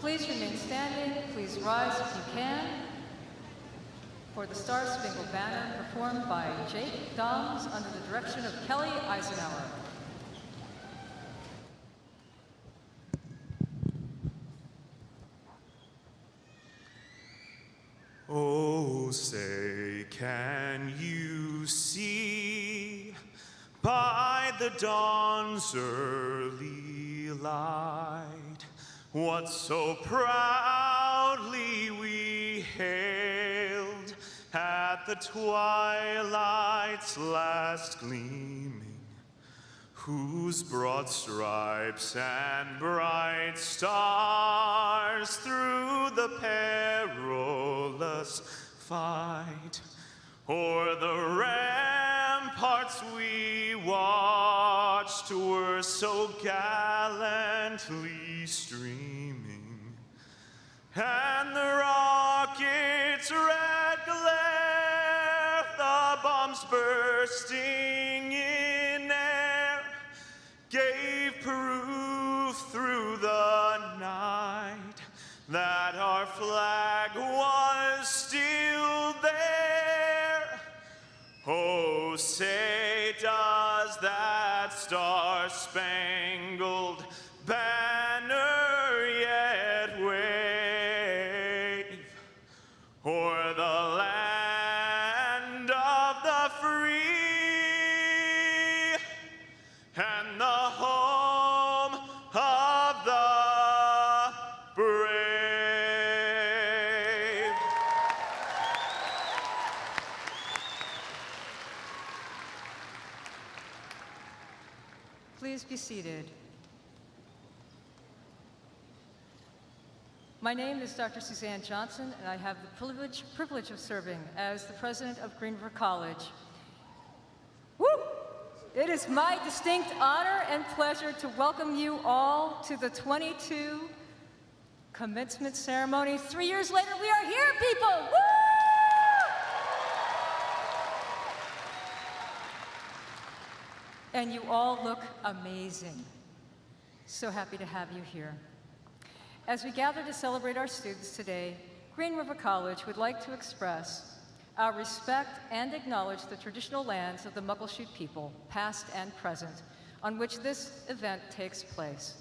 Please remain standing. Please rise if you can for the Star Spangled Banner performed by Jake Doms under the direction of Kelly Eisenhower. Oh, say, can you see by the dawn's early light what so proudly we hailed at the twilight's last gleaming, whose broad stripes and bright stars through the perilous fight o'er the ramparts we watched were so gallantly streaming, and the rocket's red glare, the bombs bursting in air, gave proof through the night that our flag was still there. Oh, say, does that star-spangled banner yet wave o'er the land of the free and the home of the brave? Please be seated. My name is Dr. Suzanne Johnson, and I have the privilege of serving as the president of Green River College. Woo! It is my distinct honor and pleasure to welcome you all to the 22 commencement ceremony. 3 years later, we are here, people! Woo! And you all look amazing. So happy to have you here. As we gather to celebrate our students today, Green River College would like to express our respect and acknowledge the traditional lands of the Muckleshoot people, past and present, on which this event takes place.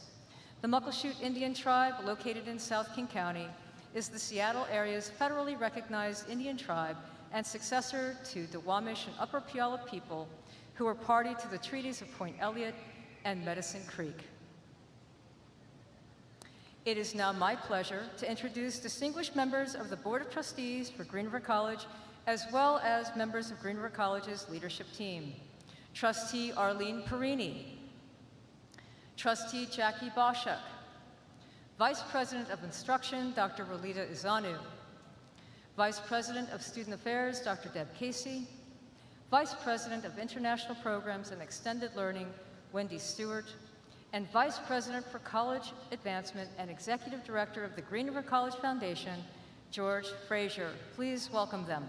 The Muckleshoot Indian tribe, located in South King County, is the Seattle area's federally recognized Indian tribe and successor to the Duwamish and Upper Puyallup people, who were party to the treaties of Point Elliott and Medicine Creek. It is now my pleasure to introduce distinguished members of the Board of Trustees for Green River College, as well as members of Green River College's leadership team. Trustee Arlene Perini, Trustee Jackie Boschuk, Vice President of Instruction, Dr. Rolita Izanu, Vice President of Student Affairs, Dr. Deb Casey, Vice President of International Programs and Extended Learning, Wendy Stewart, and Vice President for College Advancement and Executive Director of the Green River College Foundation, George Frazier. Please welcome them.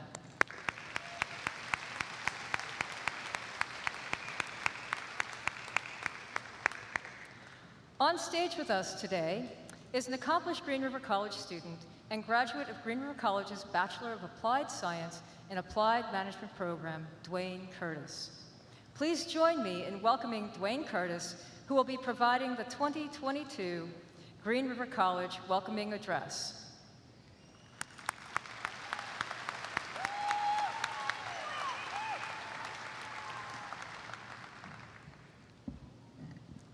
On stage with us today is an accomplished Green River College student and graduate of Green River College's Bachelor of Applied Science and Applied Management program, Dwayne Curtis. Please join me in welcoming Dwayne Curtis, who will be providing the 2022 Green River College Welcoming Address.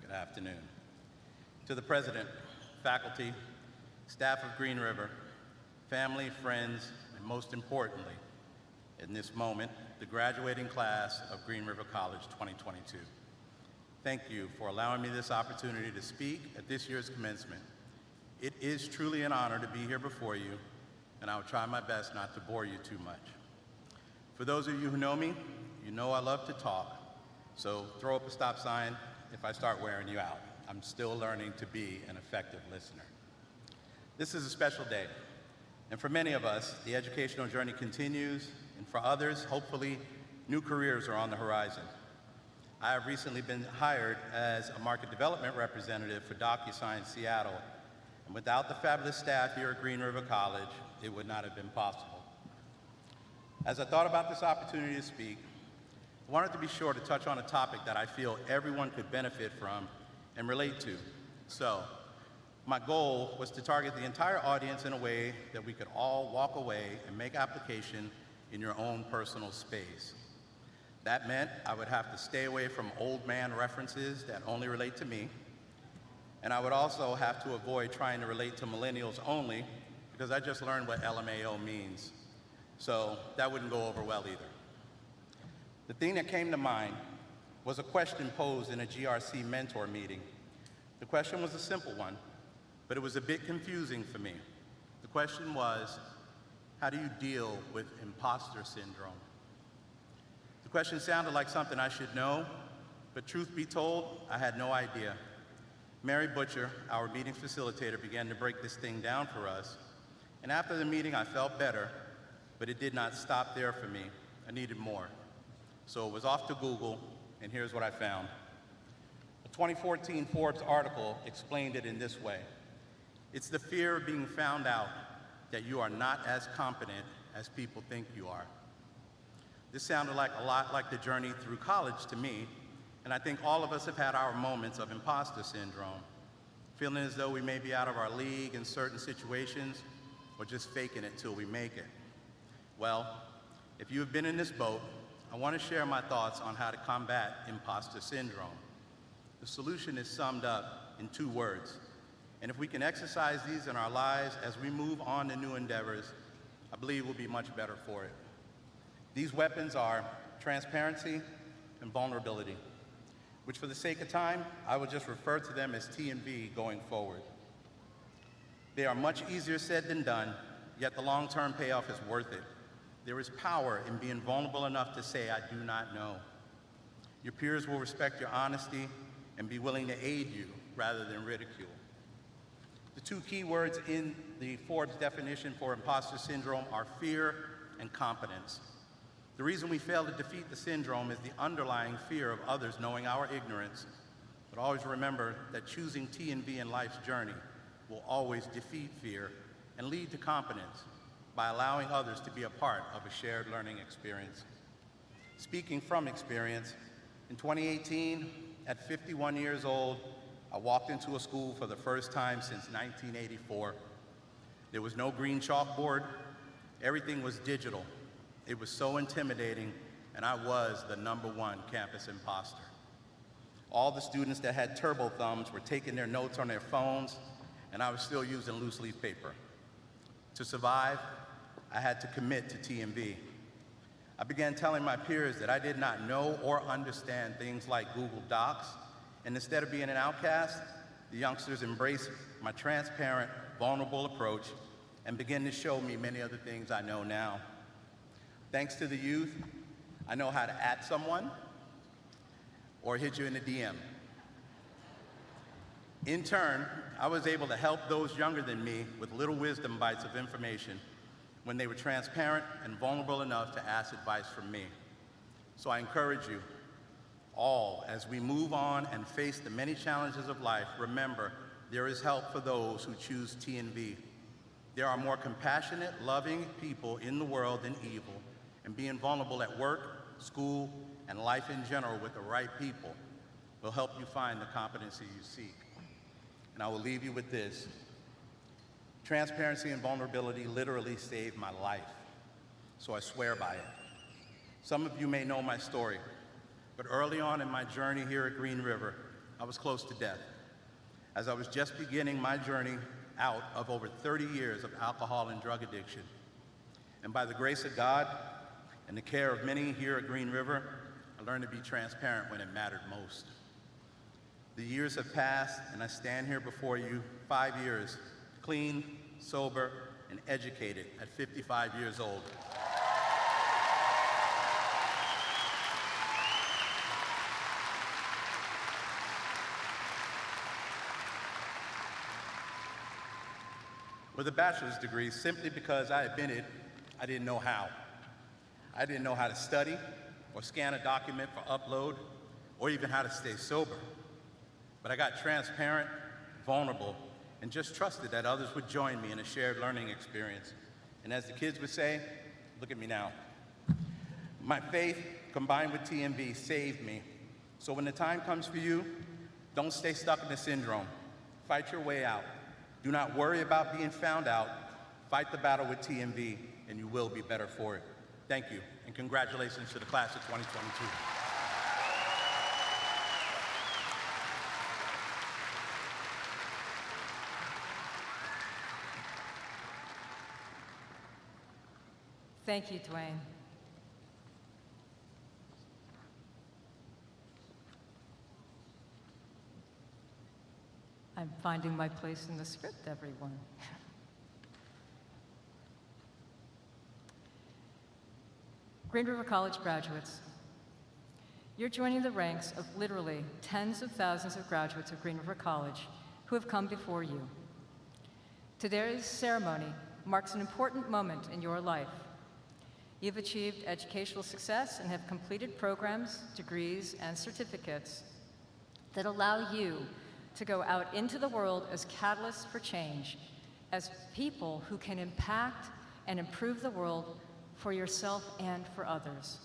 Good afternoon. To the President, faculty, staff of Green River, family, friends, and most importantly, in this moment, the graduating class of Green River College 2022. Thank you for allowing me this opportunity to speak at this year's commencement. It is truly an honor to be here before you, and I will try my best not to bore you too much. For those of you who know me, you know I love to talk, so throw up a stop sign if I start wearing you out. I'm still learning to be an effective listener. This is a special day, and for many of us, the educational journey continues, and for others, hopefully, new careers are on the horizon. I have recently been hired as a market development representative for DocuSign Seattle, And without the fabulous staff here at Green River College, it would not have been possible. As I thought about this opportunity to speak, I wanted to be sure to touch on a topic that I feel everyone could benefit from and relate to. So, my goal was to target the entire audience in a way that we could all walk away and make application in your own personal space. That meant I would have to stay away from old man references that only relate to me, and I would also have to avoid trying to relate to millennials only, because I just learned what LMAO means. So that wouldn't go over well either. The thing that came to mind was a question posed in a GRC mentor meeting. The question was a simple one, but it was a bit confusing for me. The question was, how do you deal with imposter syndrome? The question sounded like something I should know, but truth be told, I had no idea. Mary Butcher, our meeting facilitator, began to break this thing down for us, and after the meeting I felt better, but it did not stop there for me. I needed more. So it was off to Google, and here's what I found. A 2014 Forbes article explained it in this way. It's the fear of being found out that you are not as competent as people think you are. This sounded like a lot like the journey through college to me, and I think all of us have had our moments of imposter syndrome, feeling as though we may be out of our league in certain situations, or just faking it till we make it. Well, if you have been in this boat, I want to share my thoughts on how to combat imposter syndrome. The solution is summed up in 2 words, and if we can exercise these in our lives as we move on to new endeavors, I believe we'll be much better for it. These weapons are transparency and vulnerability, which for the sake of time, I will just refer to them as T and V going forward. They are much easier said than done, yet the long-term payoff is worth it. There is power in being vulnerable enough to say, I do not know. Your peers will respect your honesty and be willing to aid you rather than ridicule. The 2 key words in the Forbes definition for imposter syndrome are fear and competence. The reason we fail to defeat the syndrome is the underlying fear of others knowing our ignorance. But always remember that choosing T and V in life's journey will always defeat fear and lead to competence by allowing others to be a part of a shared learning experience. Speaking from experience, in 2018, at 51 years old, I walked into a school for the first time since 1984. There was no green chalkboard. Everything was digital. It was so intimidating, and I was the #1 campus imposter. All the students that had turbo thumbs were taking their notes on their phones, and I was still using loose leaf paper. To survive, I had to commit to T and V. I began telling my peers that I did not know or understand things like Google Docs, and instead of being an outcast, the youngsters embraced my transparent, vulnerable approach and began to show me many of the things I know now. Thanks to the youth, I know how to @ someone or hit you in the DM. In turn, I was able to help those younger than me with little wisdom bites of information when they were transparent and vulnerable enough to ask advice from me. So I encourage you all, as we move on and face the many challenges of life, remember there is help for those who choose T and V. There are more compassionate, loving people in the world than evil, and being vulnerable at work, school, and life in general with the right people will help you find the competency you seek. And I will leave you with this. Transparency and vulnerability literally saved my life, so I swear by it. Some of you may know my story, but early on in my journey here at Green River, I was close to death, as I was just beginning my journey out of over 30 years of alcohol and drug addiction. And by the grace of God and the care of many here at Green River, I learned to be transparent when it mattered most. The years have passed, and I stand here before you 5 years, clean, sober, and educated at 55 years old. With a bachelor's degree simply because I admitted I didn't know how. I didn't know how to study or scan a document for upload or even how to stay sober. But I got transparent, vulnerable, and just trusted that others would join me in a shared learning experience. And as the kids would say, look at me now. My faith combined with TMV saved me. So when the time comes for you, don't stay stuck in the syndrome. Fight your way out. Do not worry about being found out. Fight the battle with TMV, and you will be better for it. Thank you, and congratulations to the class of 2022. Thank you, Dwayne. I'm finding my place in the script, everyone. Green River College graduates, you're joining the ranks of literally tens of thousands of graduates of Green River College who have come before you. Today's ceremony marks an important moment in your life. You've achieved educational success and have completed programs, degrees, and certificates that allow you to go out into the world as catalysts for change, as people who can impact and improve the world for yourself and for others.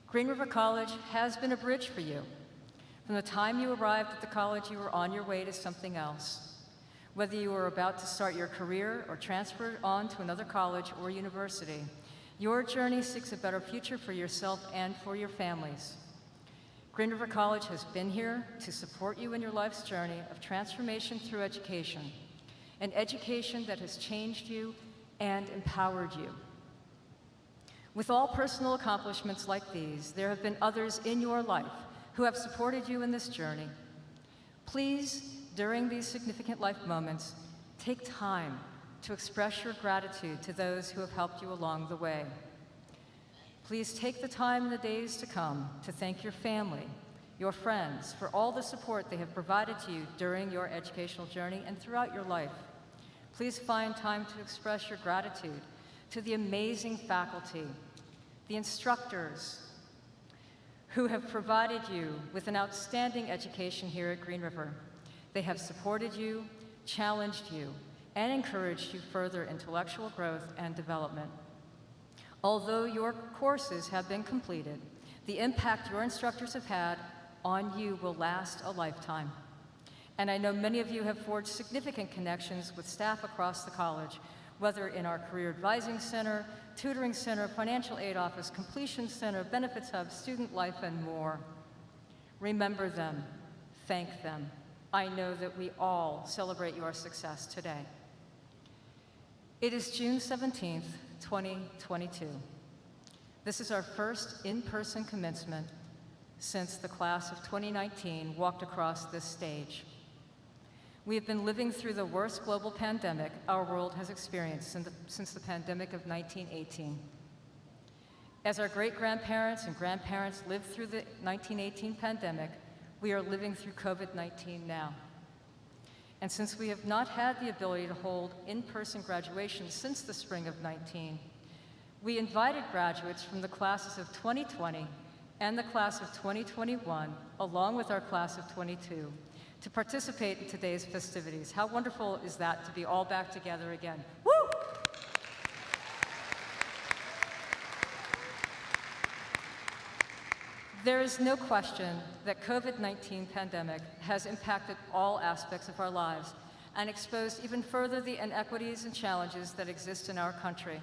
Green River College has been a bridge for you. From the time you arrived at the college, you were on your way to something else. Whether you were about to start your career or transfer on to another college or university, your journey seeks a better future for yourself and for your families. Green River College has been here to support you in your life's journey of transformation through education, an education that has changed you and empowered you. With all personal accomplishments like these, there have been others in your life who have supported you in this journey. Please, during these significant life moments, take time to express your gratitude to those who have helped you along the way. Please take the time in the days to come to thank your family, your friends, for all the support they have provided to you during your educational journey and throughout your life. Please find time to express your gratitude to the amazing faculty, the instructors who have provided you with an outstanding education here at Green River. They have supported you, challenged you, and encouraged you further intellectual growth and development. Although your courses have been completed, the impact your instructors have had on you will last a lifetime. And I know many of you have forged significant connections with staff across the college, whether in our Career Advising Center, Tutoring Center, Financial Aid Office, Completion Center, Benefits Hub, Student Life, and more. Remember them, thank them. I know that we all celebrate your success today. It is June 17th, 2022. This is our first in-person commencement since the class of 2019 walked across this stage. We have been living through the worst global pandemic our world has experienced since the pandemic of 1918. As our great-grandparents and grandparents lived through the 1918 pandemic, we are living through COVID-19 now. And since we have not had the ability to hold in-person graduation since the spring of 19, we invited graduates from the classes of 2020 and the class of 2021, along with our class of 22, to participate in today's festivities. How wonderful is that to be all back together again? Woo! There is no question that COVID-19 pandemic has impacted all aspects of our lives and exposed even further the inequities and challenges that exist in our country.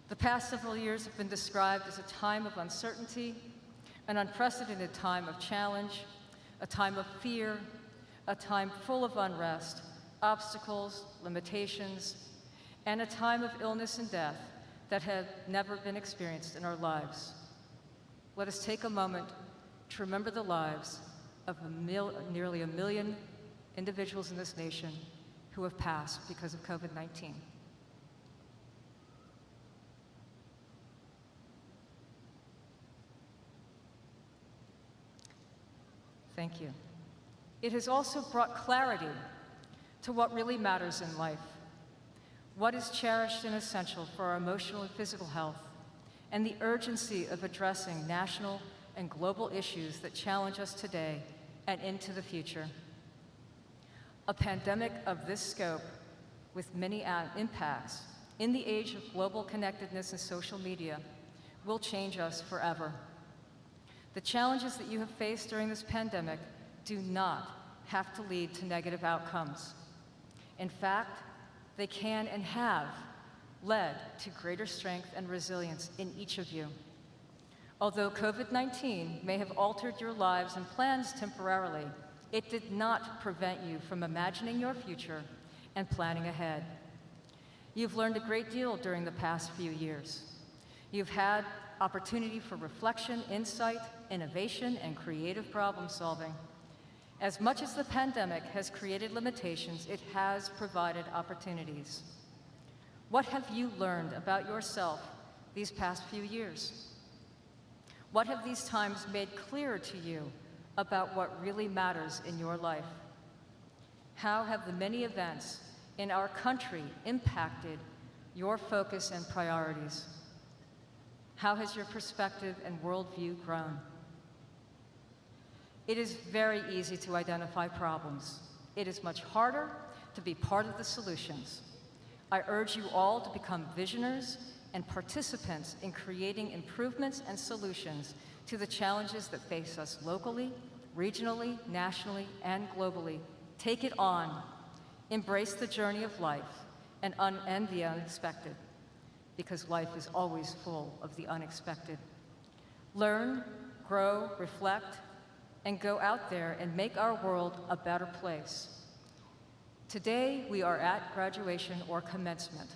The past several years have been described as a time of uncertainty, an unprecedented time of challenge, a time of fear, a time full of unrest, obstacles, limitations, and a time of illness and death that had never been experienced in our lives. Let us take a moment to remember the lives of nearly a million individuals in this nation who have passed because of COVID-19. Thank you. It has also brought clarity to what really matters in life, what is cherished and essential for our emotional and physical health, and the urgency of addressing national and global issues that challenge us today and into the future. A pandemic of this scope, with many impacts, in the age of global connectedness and social media, will change us forever. The challenges that you have faced during this pandemic do not have to lead to negative outcomes. In fact, they can and have led to greater strength and resilience in each of you. Although COVID-19 may have altered your lives and plans temporarily, it did not prevent you from imagining your future and planning ahead. You've learned a great deal during the past few years. You've had opportunity for reflection, insight, innovation, and creative problem solving. As much as the pandemic has created limitations, it has provided opportunities. What have you learned about yourself these past few years? What have these times made clearer to you about what really matters in your life? How have the many events in our country impacted your focus and priorities? How has your perspective and worldview grown? It is very easy to identify problems. It is much harder to be part of the solutions. I urge you all to become visionaries and participants in creating improvements and solutions to the challenges that face us locally, regionally, nationally, and globally. Take it on. Embrace the journey of life and the unexpected, because life is always full of the unexpected. Learn, grow, reflect, and go out there and make our world a better place. Today, we are at graduation or commencement.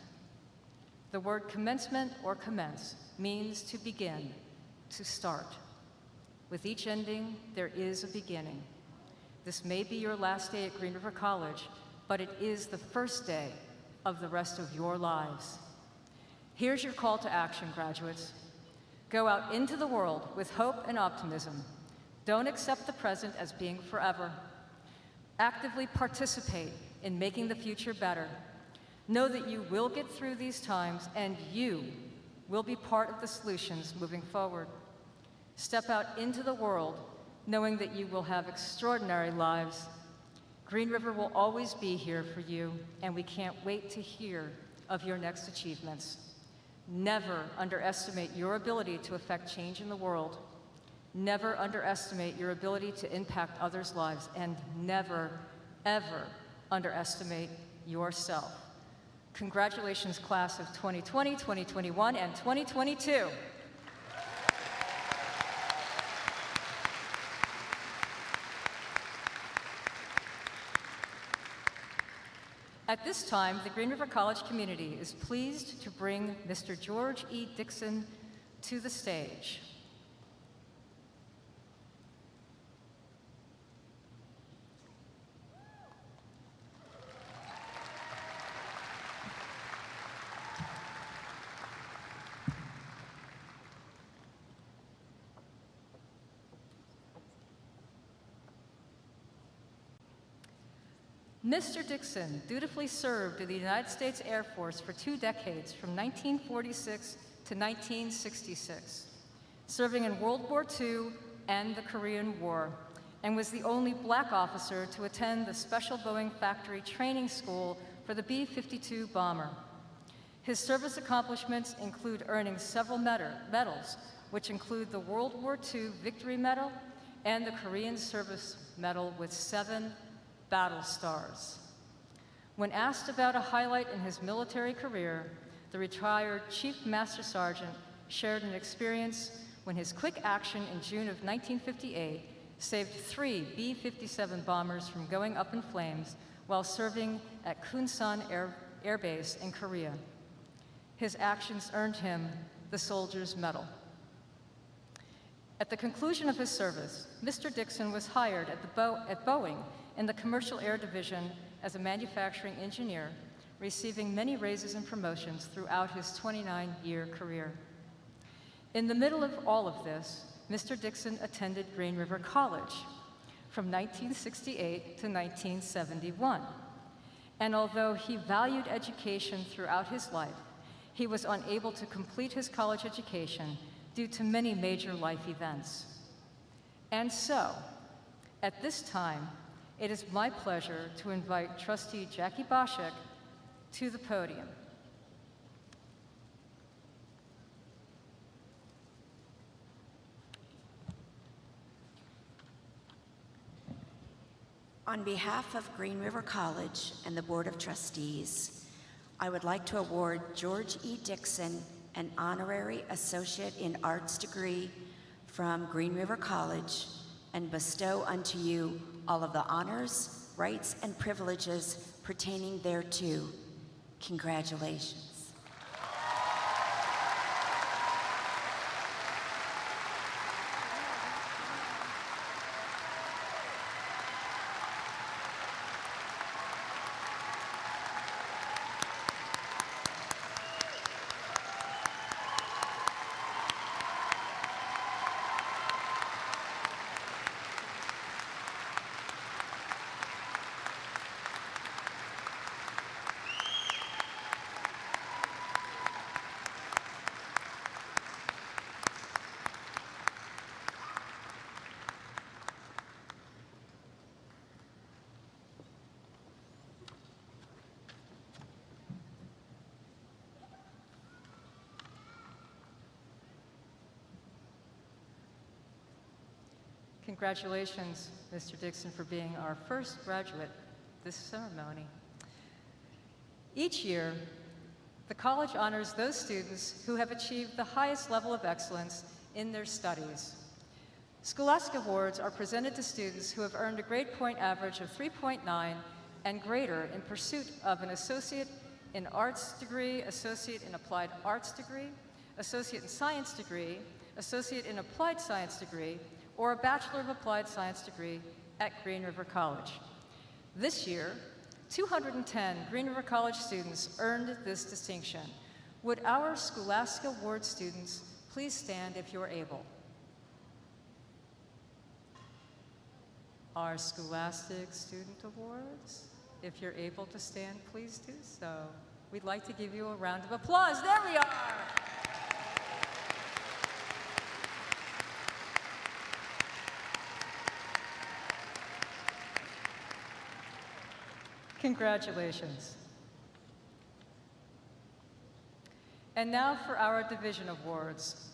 The word commencement or commence means to begin, to start. With each ending, there is a beginning. This may be your last day at Green River College, but it is the first day of the rest of your lives. Here's your call to action, graduates. Go out into the world with hope and optimism. Don't accept the present as being forever. Actively participate in making the future better. Know that you will get through these times and you will be part of the solutions moving forward. Step out into the world knowing that you will have extraordinary lives. Green River will always be here for you, and we can't wait to hear of your next achievements. Never underestimate your ability to affect change in the world. Never underestimate your ability to impact others' lives, and never, ever underestimate yourself. Congratulations, class of 2020, 2021, and 2022. At this time, the Green River College community is pleased to bring Mr. George E. Dixon to the stage. Mr. Dixon dutifully served in the United States Air Force for 2 decades, from 1946 to 1966, serving in World War II and the Korean War, and was the only black officer to attend the Special Boeing Factory Training School for the B-52 bomber. His service accomplishments include earning several medals, which include the World War II Victory Medal and the Korean Service Medal with 7 battle stars. When asked about a highlight in his military career, the retired Chief Master Sergeant shared an experience when his quick action in June of 1958 saved 3 B-57 bombers from going up in flames while serving at Kunsan Air Base in Korea. His actions earned him the Soldier's Medal. At the conclusion of his service, Mr. Dixon was hired at Boeing in the Commercial Air Division as a manufacturing engineer, receiving many raises and promotions throughout his 29-year career. In the middle of all of this, Mr. Dixon attended Green River College from 1968 to 1971. And although he valued education throughout his life, he was unable to complete his college education due to many major life events. And so, at this time, It is my pleasure to invite Trustee Jackie Boschek to the podium. On behalf of Green River College and the Board of Trustees, I would like to award George E. Dixon an Honorary Associate in Arts degree from Green River College and bestow unto you all of the honors, rights, and privileges pertaining thereto. Congratulations. Congratulations, Mr. Dixon, for being our first graduate this ceremony. Each year, the college honors those students who have achieved the highest level of excellence in their studies. Scholastic Awards are presented to students who have earned a grade point average of 3.9 and greater in pursuit of an Associate in Arts degree, Associate in Applied Arts degree, Associate in Science degree, Associate in Applied Science degree, or a Bachelor of Applied Science degree at Green River College. This year, 210 Green River College students earned this distinction. Would our Scholastic Award students please stand if you're able? Our Scholastic Student Awards, if you're able to stand, please do so. We'd like to give you a round of applause. There we are. Congratulations. And now for our division awards.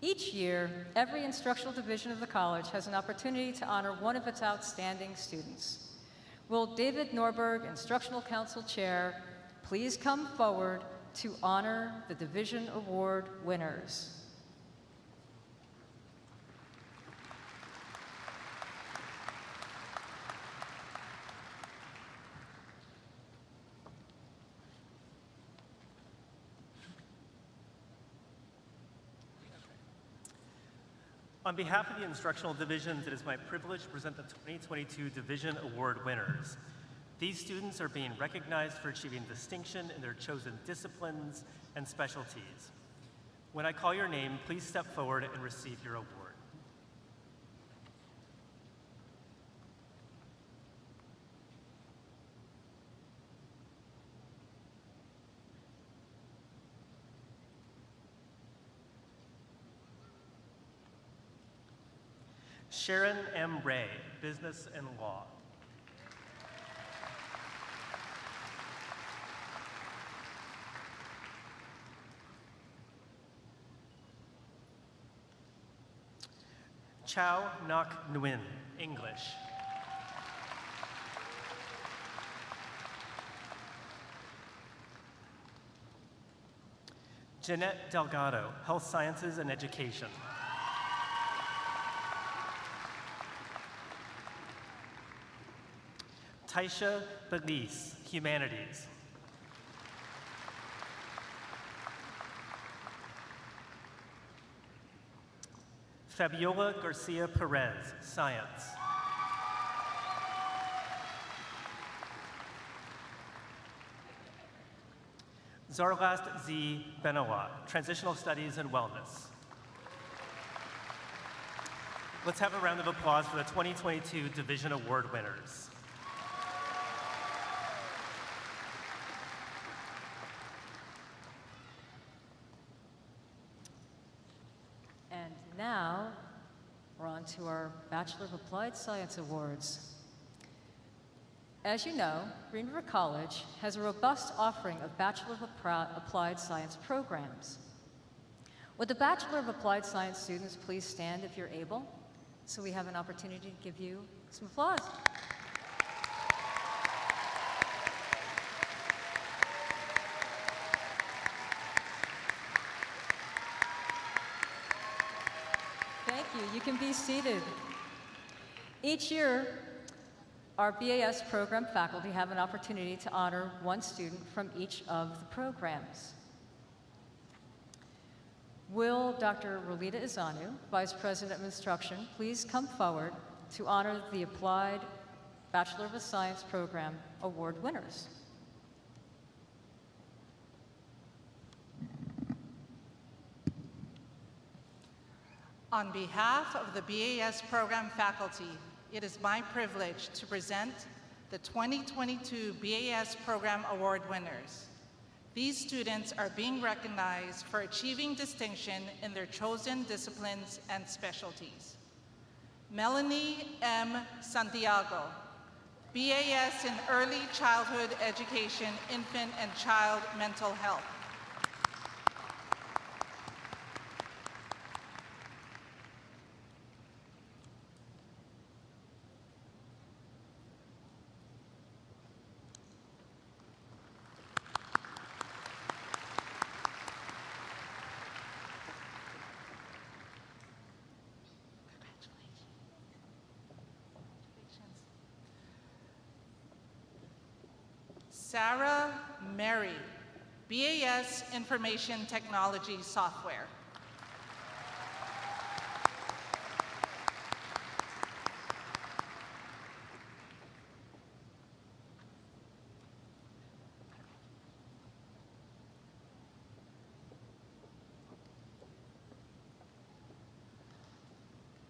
Each year, every instructional division of the college has an opportunity to honor one of its outstanding students. Will David Norberg, Instructional Council Chair, please come forward to honor the division award winners? On behalf of the instructional divisions, it is my privilege to present the 2022 Division Award winners. These students are being recognized for achieving distinction in their chosen disciplines and specialties. When I call your name, please step forward and receive your award. Sharon M. Ray, Business and Law. Chow Nok Nguyen, English. Jeanette Delgado, Health Sciences and Education. Taisha Belize, Humanities. Fabiola Garcia Perez, Science. Zarlast Z. Benoit, Transitional Studies and Wellness. Let's have a round of applause for the 2022 Division Award winners. Now, we're on to our Bachelor of Applied Science Awards. As you know, Green River College has a robust offering of Bachelor of Applied Science programs. Would the Bachelor of Applied Science students please stand if you're able, so we have an opportunity to give you some applause. Thank you. You can be seated. Each year, our BAS program faculty have an opportunity to honor one student from each of the programs. Will Dr. Rolita Izanu, Vice President of Instruction, please come forward to honor the Applied Bachelor of Science Program award winners? On behalf of the BAS program faculty, it is my privilege to present the 2022 BAS Program Award winners. These students are being recognized for achieving distinction in their chosen disciplines and specialties. Melanie M. Santiago, BAS in Early Childhood Education, Infant and Child Mental Health. Sarah Mary, BAS Information Technology Software.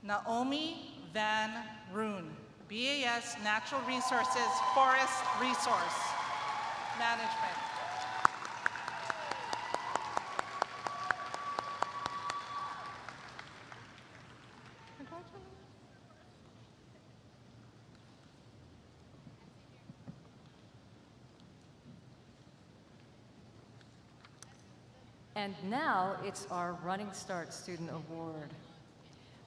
Naomi Van Roon, BAS Natural Resources Forest Resource Management. And now it's our Running Start Student Award.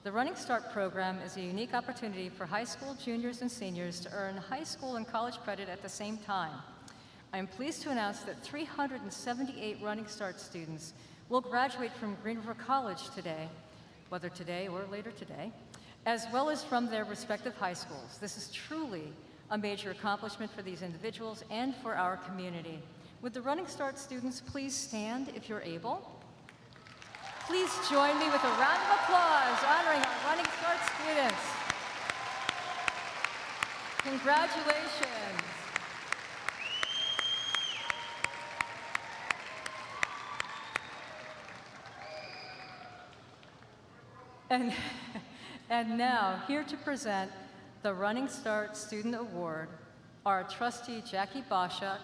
The Running Start program is a unique opportunity for high school juniors and seniors to earn high school and college credit at the same time. I am pleased to announce that 378 Running Start students will graduate from Green River College today, whether today or later today, as well as from their respective high schools. This is truly a major accomplishment for these individuals and for our community. Would the Running Start students please stand if you're able? Please join me with a round of applause honoring our Running Start students. Congratulations. And now, here to present the Running Start Student Award are trustee Jackie Boschak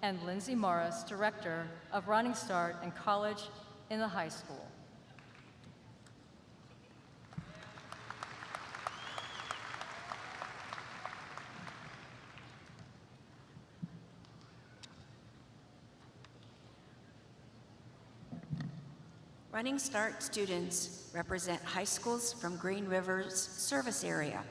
and Lindsay Morris, Director of Running Start and College in the High School. Running Start students represent high schools from Green River's service area.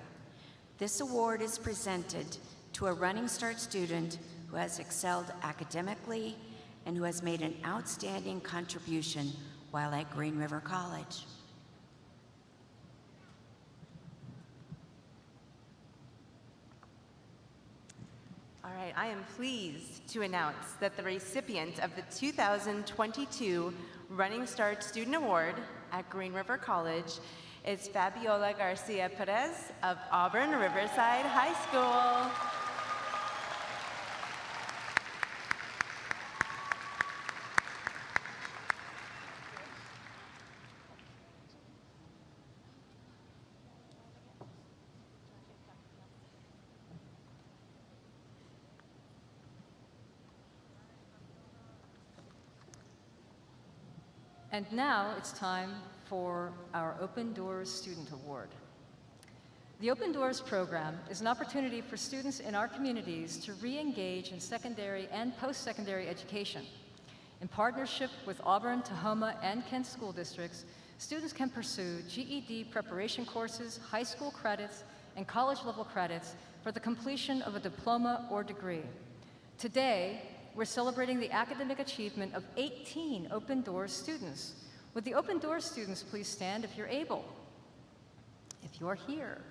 This award is presented to a Running Start student who has excelled academically and who has made an outstanding contribution while at Green River College. All right, I am pleased to announce that the recipient of the 2022 Running Start Student Award at Green River College is Fabiola Garcia Perez of Auburn Riverside High School. And now it's time for our Open Doors Student Award. The Open Doors program is an opportunity for students in our communities to re-engage in secondary and post-secondary education. In partnership with Auburn, Tahoma, and Kent school districts, students can pursue GED preparation courses, high school credits, and college-level credits for the completion of a diploma or degree. Today, we're celebrating the academic achievement of 18 Open Doors students. Would the Open Doors students please stand if you're able? If you're here.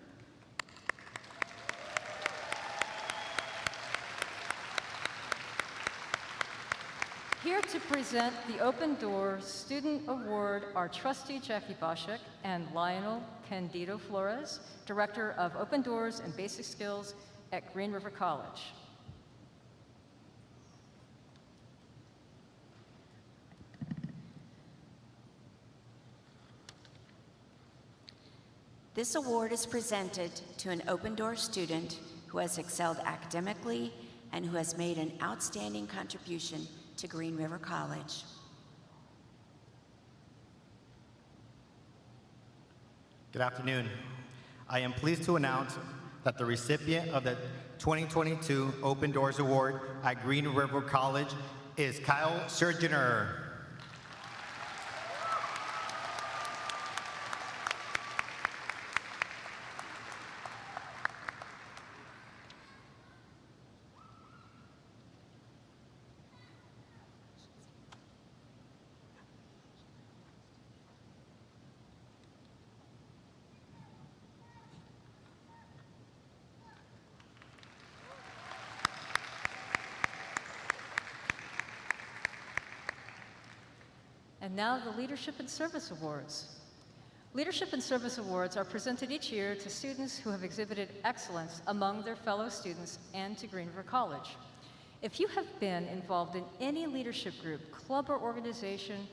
Here to present the Open Doors Student Award are Trustee Jackie Boschek and Lionel Candido Flores, Director of Open Doors and Basic Skills at Green River College. This award is presented to an Open Doors student who has excelled academically and who has made an outstanding contribution to Green River College. Good afternoon. I am pleased to announce that the recipient of the 2022 Open Doors Award at Green River College is Kyle Surgener. And now the Leadership and Service Awards. Leadership and Service Awards are presented each year to students who have exhibited excellence among their fellow students and to Green River College. If you have been involved in any leadership group, club, or organization,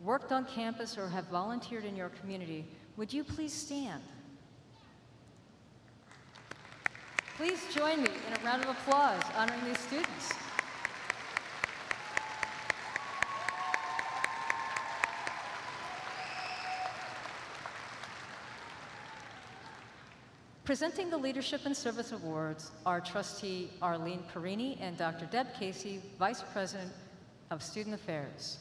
worked on campus, or have volunteered in your community, would you please stand? Please join me in a round of applause honoring these students. Presenting the Leadership and Service Awards are Trustee Arlene Perini and Dr. Deb Casey, Vice President of Student Affairs.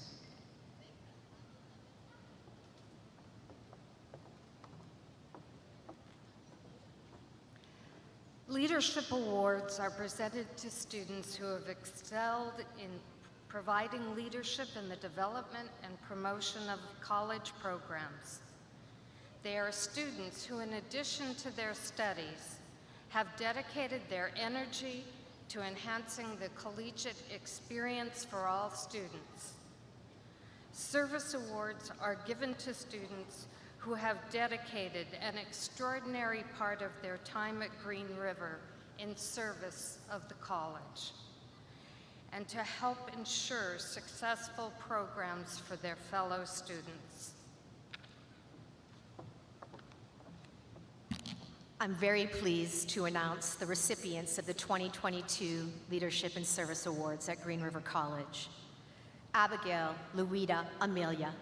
Leadership awards are presented to students who have excelled in providing leadership in the development and promotion of college programs. They are students who, in addition to their studies, have dedicated their energy to enhancing the collegiate experience for all students. Service awards are given to students who have dedicated an extraordinary part of their time at Green River in service of the college, and to help ensure successful programs for their fellow students. I'm very pleased to announce the recipients of the 2022 Leadership and Service Awards at Green River College. Abigail Luida Amelia.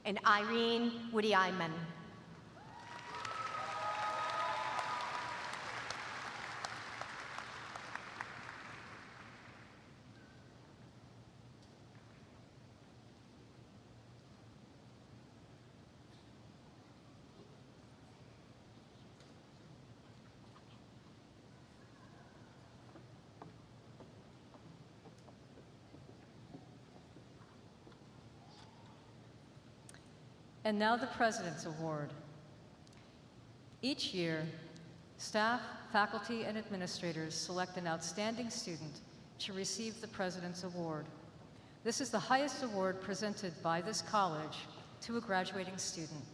And Irene Woody-Eyman. And now the President's Award. Each year, staff, faculty, and administrators select an outstanding student to receive the President's Award. This is the highest award presented by this college to a graduating student.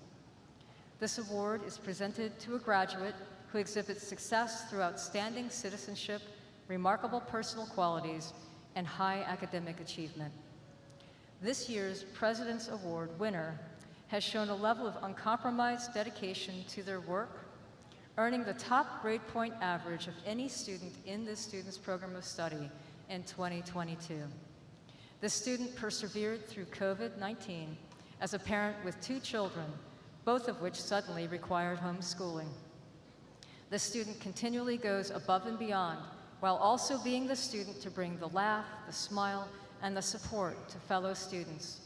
This award is presented to a graduate who exhibits success through outstanding citizenship, remarkable personal qualities, and high academic achievement. This year's President's Award winner has shown a level of uncompromised dedication to their work, earning the top grade point average of any student in this student's program of study in 2022. The student persevered through COVID-19 as a parent with 2 children, both of which suddenly required homeschooling. The student continually goes above and beyond while also being the student to bring the laugh, the smile, and the support to fellow students.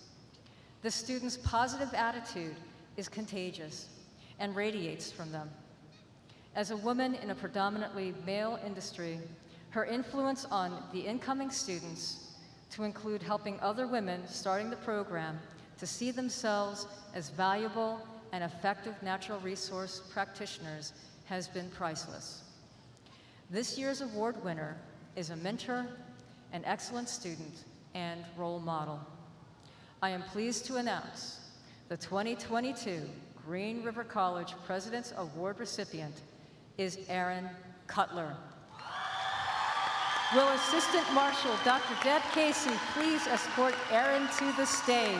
The student's positive attitude is contagious and radiates from them. As a woman in a predominantly male industry, her influence on the incoming students, to include helping other women starting the program to see themselves as valuable and effective natural resource practitioners, has been priceless. This year's award winner is a mentor, an excellent student, and role model. I am pleased to announce the 2022 Green River College President's Award recipient is Erin Cutler. Will Assistant Marshal Dr. Deb Casey please escort Erin to the stage?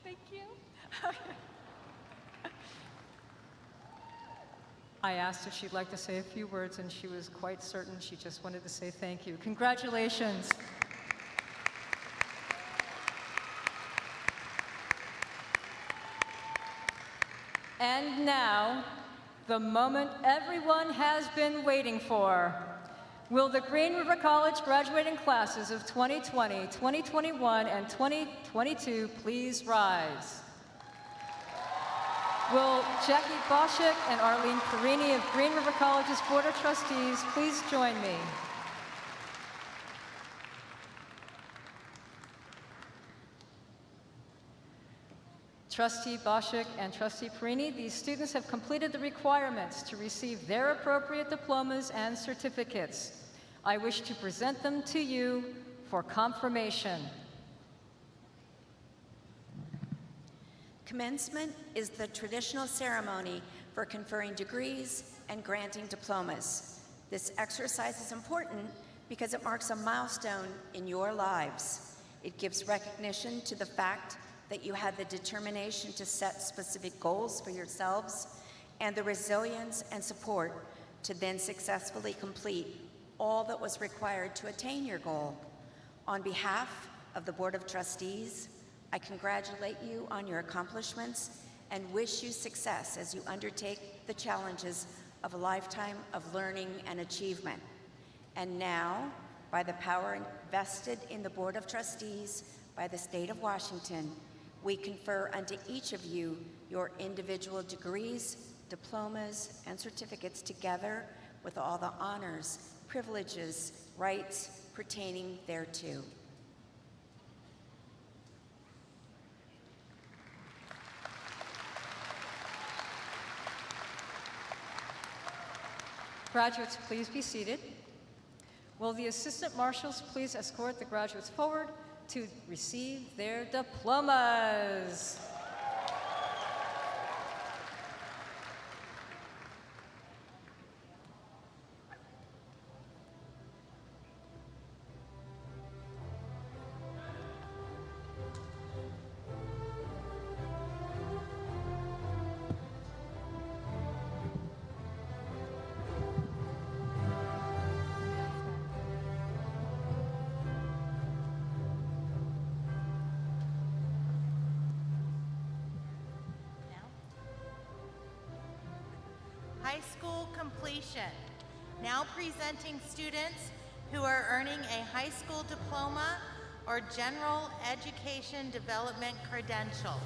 Thank you. I asked if she'd like to say a few words, and she was quite certain she just wanted to say thank you. Congratulations. And now, the moment everyone has been waiting for. Will the Green River College graduating classes of 2020, 2021, and 2022 please rise? Will Jackie Boschek and Arlene Perini of Green River College's Board of Trustees please join me? Trustee Boschek and Trustee Perini, these students have completed the requirements to receive their appropriate diplomas and certificates. I wish to present them to you for confirmation. Commencement is the traditional ceremony for conferring degrees and granting diplomas. This exercise is important because it marks a milestone in your lives. It gives recognition to the fact that you had the determination to set specific goals for yourselves and the resilience and support to then successfully complete all that was required to attain your goal. On behalf of the Board of Trustees, I congratulate you on your accomplishments and wish you success as you undertake the challenges of a lifetime of learning and achievement. And now, by the power vested in the Board of Trustees by the State of Washington, we confer unto each of you your individual degrees, diplomas, and certificates together with all the honors, privileges, rights pertaining thereto. Graduates, please be seated. Will the assistant marshals please escort the graduates forward to receive their diplomas? High school completion. Now presenting students who are earning a high school diploma or general education development credential.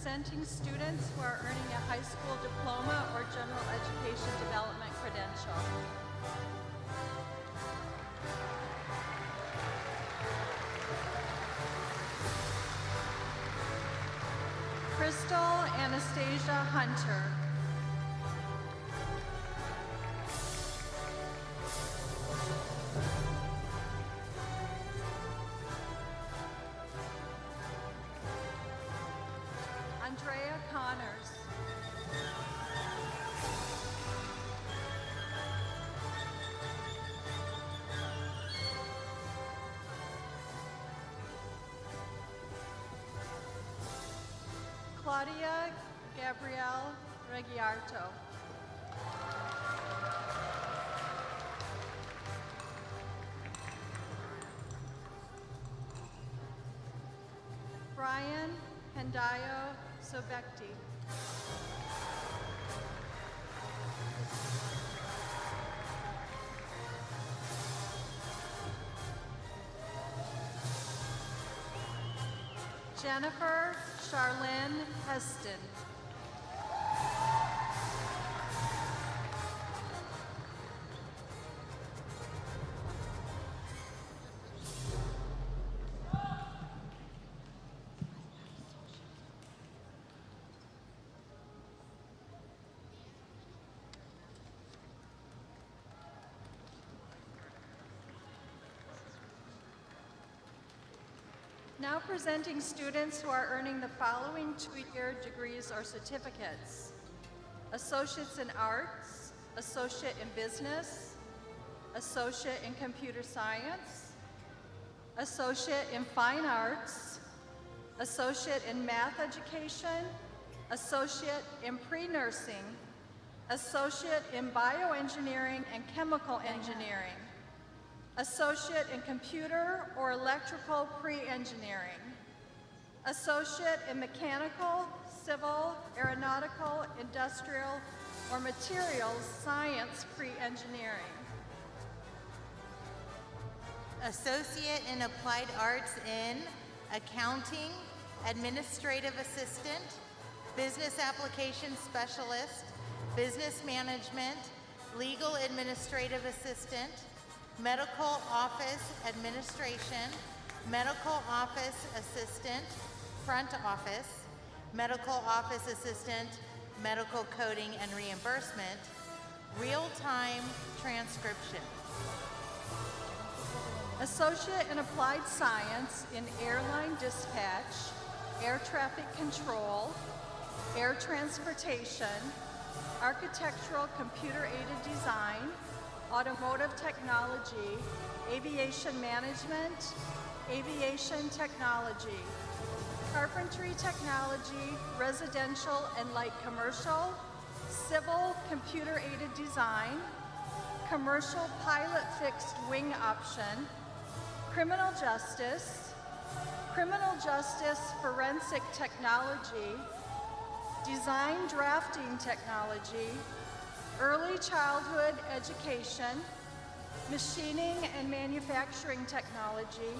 presenting students who are earning a high school diploma or general education development credential. Crystal Anastasia Hunter. Andrea Connors. Claudia Gabrielle Regiarto. Brian Hendayo Sobekti. Jennifer Charlene Heston. Now presenting students who are earning the following two-year degrees or certificates: Associates in Arts, Associate in Business, Associate in Computer Science, Associate in Fine Arts, Associate in Math Education, Associate in Pre-Nursing, Associate in Bioengineering and Chemical Engineering, Associate in Computer or Electrical Pre-Engineering, Associate in Mechanical, Civil, Aeronautical, Industrial, or Materials Science Pre-Engineering, Associate in Applied Arts in Accounting, Administrative Assistant, Business Application Specialist, Business Management, Legal Administrative Assistant, Medical Office Administration, Medical Office Assistant, Front Office, Medical Office Assistant, Medical Coding and Reimbursement, Real-Time Transcription. Associate in Applied Science in Airline Dispatch, Air Traffic Control, Air Transportation, Architectural Computer-Aided Design, Automotive Technology, Aviation Management, Aviation Technology, Carpentry Technology, Residential and Light Commercial, Civil Computer-Aided Design, Commercial Pilot Fixed Wing Option, Criminal Justice, Criminal Justice Forensic Technology, Design Drafting Technology, Early Childhood Education, Machining and Manufacturing Technology,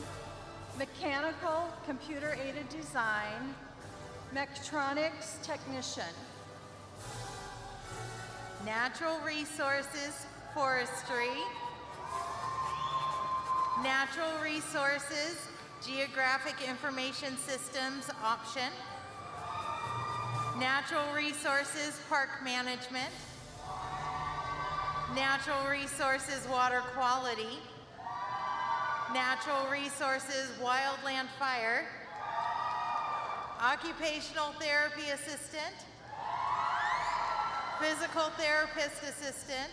Mechanical Computer-Aided Design, Mechatronics Technician. Natural Resources Forestry, Natural Resources Geographic Information Systems option, Natural Resources Park Management, Natural Resources Water Quality, Natural Resources Wildland Fire, Occupational Therapy Assistant, Physical Therapist Assistant,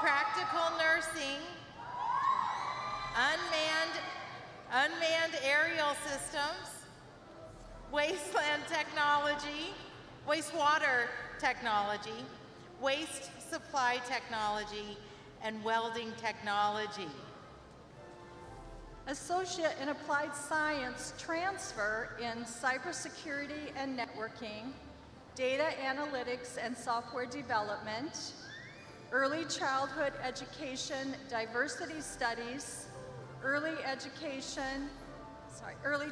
Practical Nursing, Unmanned Aerial Systems, Wasteland Technology, Wastewater Technology, Waste Supply Technology, and Welding Technology. Associate in Applied Science transfer in Cybersecurity and Networking, Data Analytics and Software Development, Early Childhood Education Diversity Studies, Early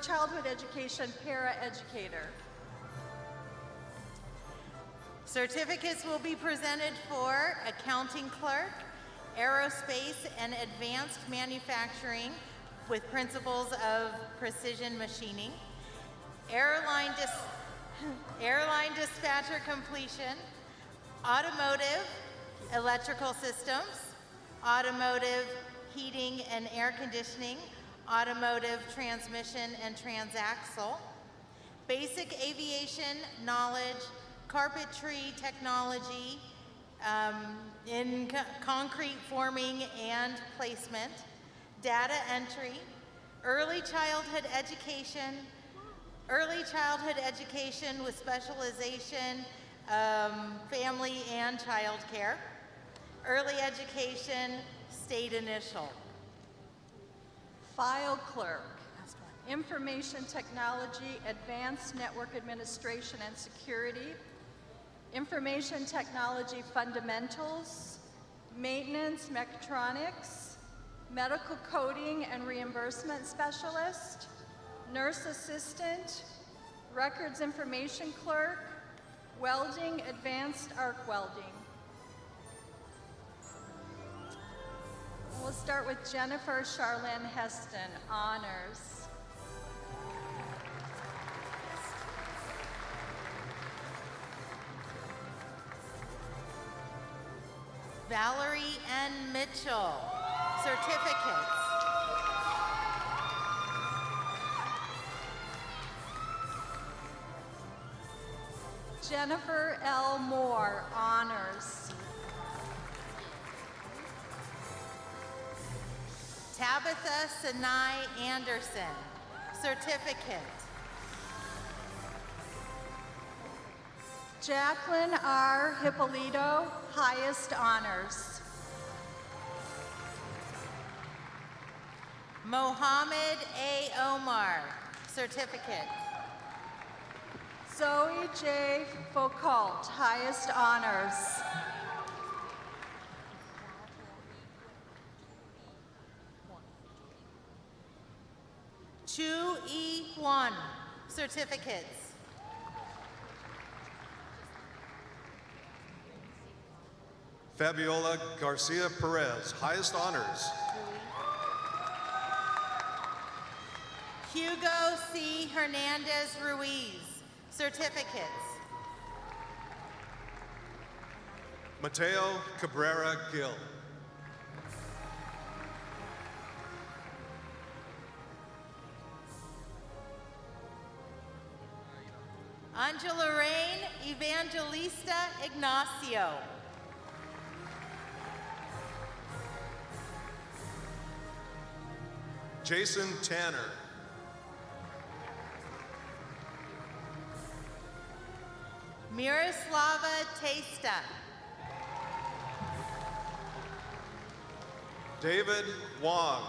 Childhood Education Para-Educator. Certificates will be presented for accounting clerk, aerospace and advanced manufacturing with principles of precision machining, airline dispatcher completion, automotive electrical systems, automotive heating and air conditioning, automotive transmission and transaxle, basic aviation knowledge, carpentry technology, in concrete forming and placement, data entry, early childhood education with specialization, family and child care, early education, state initial. File clerk, information technology, advanced network administration and security, information technology fundamentals, maintenance mechatronics, medical coding and reimbursement specialist, nurse assistant, records information clerk, welding, advanced arc welding. We'll start with Jennifer Charlene Heston, honors. Valerie N. Mitchell, certificates. Jennifer L. Moore, honors. Tabitha Sinai Anderson, certificate. Jacqueline R. Hippolito, highest honors. Mohammed A. Omar, certificate. Zoe J. Foucault, highest honors. Chu E. Huan, certificates. Fabiola Garcia Perez, highest honors. Hugo C. Hernandez Ruiz, certificates. Mateo Cabrera Gil. Angela Rain Evangelista Ignacio. Jason Tanner. Miroslava Testa. David Wong.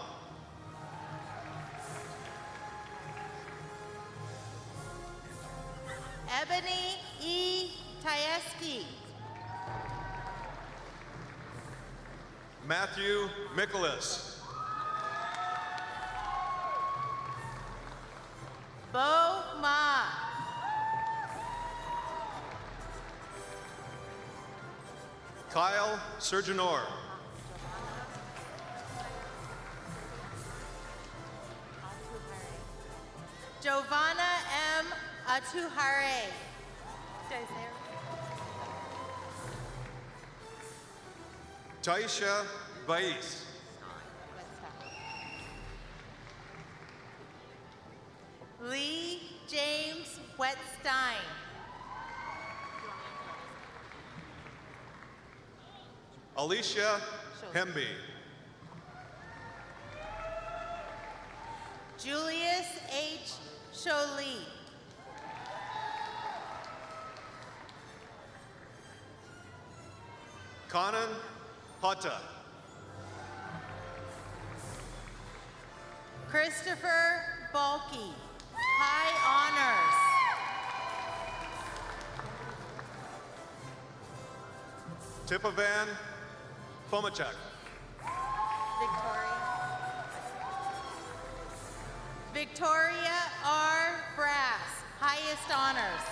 Ebony E. Tayeski. Matthew Michaelis. Bo Ma. Kyle Surgenor. Giovanna M. Atuhare. Did I say it? Taisha Bais. Lee James Wetstein. Alicia Hemby. Julius H. Jolie. Kanan Hata. Christopher Balke. High honors. Tipavan Pomachak. Victoria R. Brass. Highest honors.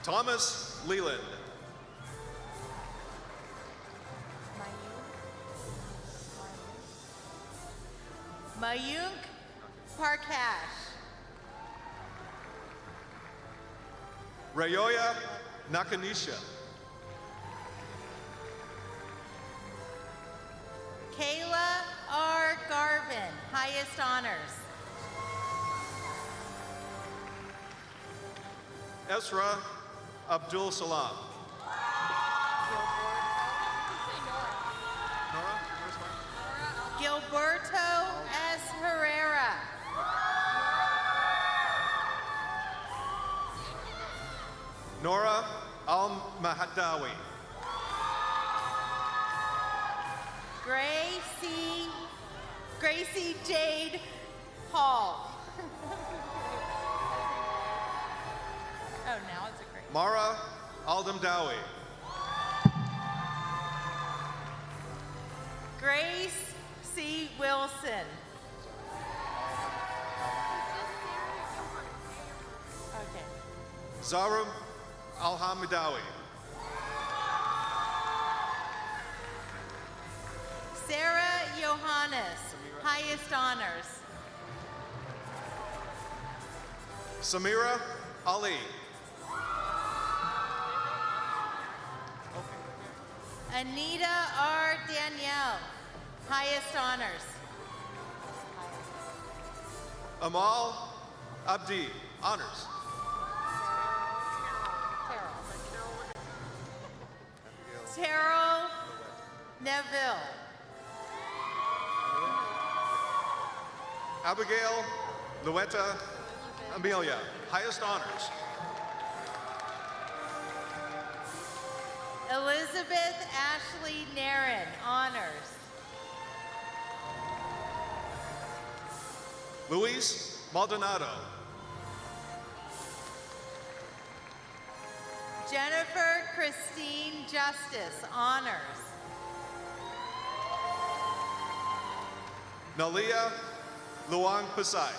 Thomas Leland. Mayunk Parkash. Rayoya Nakanisha. Kayla R. Garvin, highest honors. Esra Abdul Salam. Gilberto S. Herrera. Nora Al-Mahadawi. Gracie Jade Hall. Oh, now it's a great. Mara Aldamdawi. Grace C. Wilson. Okay. Zarum Al-Hamidawi. Sarah Johannes, highest honors. Samira Ali. Anita R. Danielle, highest honors. Amal Abdi, honors. Terrell Neville. Abigail Luetta Amelia, highest honors. Elizabeth Ashley Naren, honors. Luis Maldonado. Jennifer Christine Justice, honors. Nalia Luang Pasai.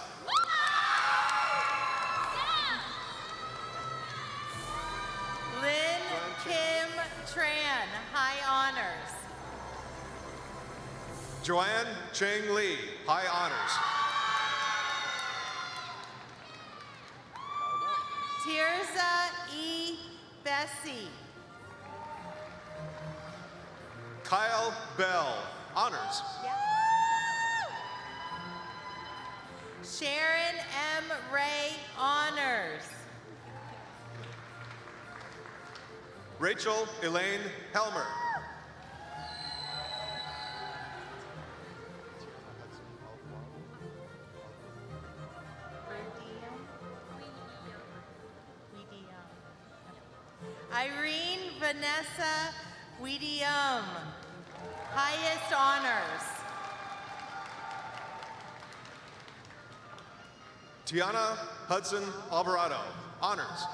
Lynn Kim Tran, high honors. Joanne Cheng Lee, high honors. Tirza E. Bessie. Kyle Bell, honors. Sharon M. Ray, honors. Rachel Elaine Helmer. Irene Vanessa Weidium, highest honors. Tiana Hudson Alvarado, honors.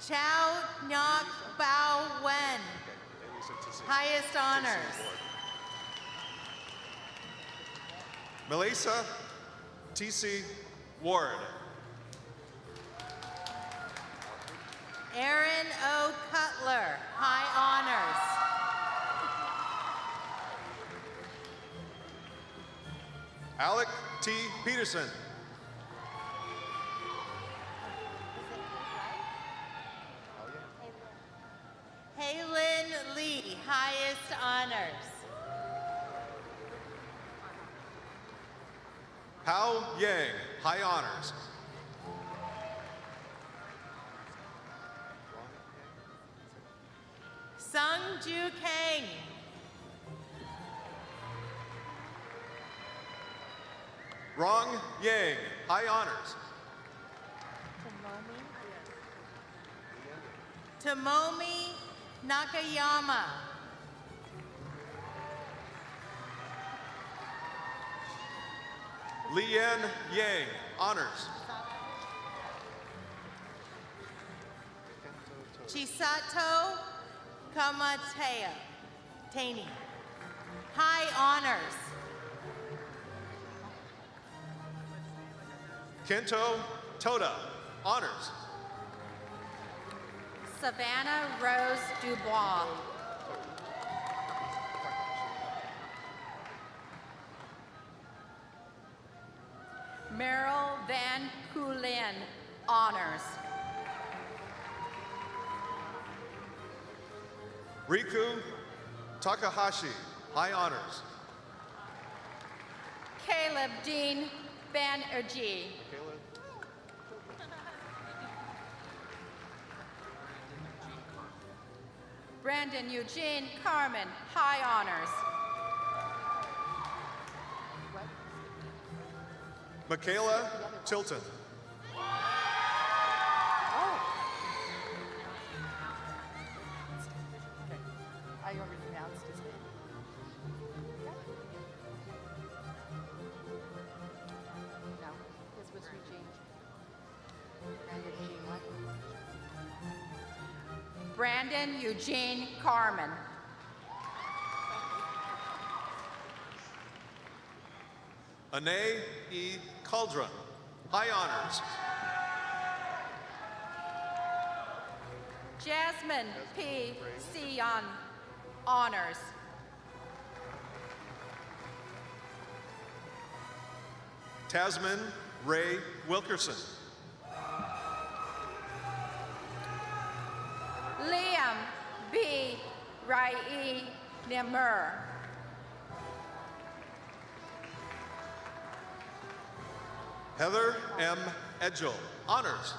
Chow Nyok Bao Wen, highest honors. Melissa T.C. Ward. Aaron O. Cutler, high honors. Alec T. Peterson. Haylin Lee, highest honors. Hao Yang, high honors. Sung Ju Kang. Rong Yang, high honors. Tomomi Nakayama. Lian Yang, honors. Chisato Kamatea Taney, high honors. Kento Toda. honors. Savannah Rose Dubois. Meryl Van Coolin, honors. Riku Takahashi, high honors. Caleb Dean Banerjee. Brandon Eugene Carmen, high honors. Michaela Tilton. I already announced his name. No, his was Eugene. Brandon Eugene what? Brandon Eugene Carmen. Anae E. Caldron, high honors. Jasmine P. Sion, honors. Tasman Ray Wilkerson. Liam B. Rai Nimur. Heather M. Edgel, honors.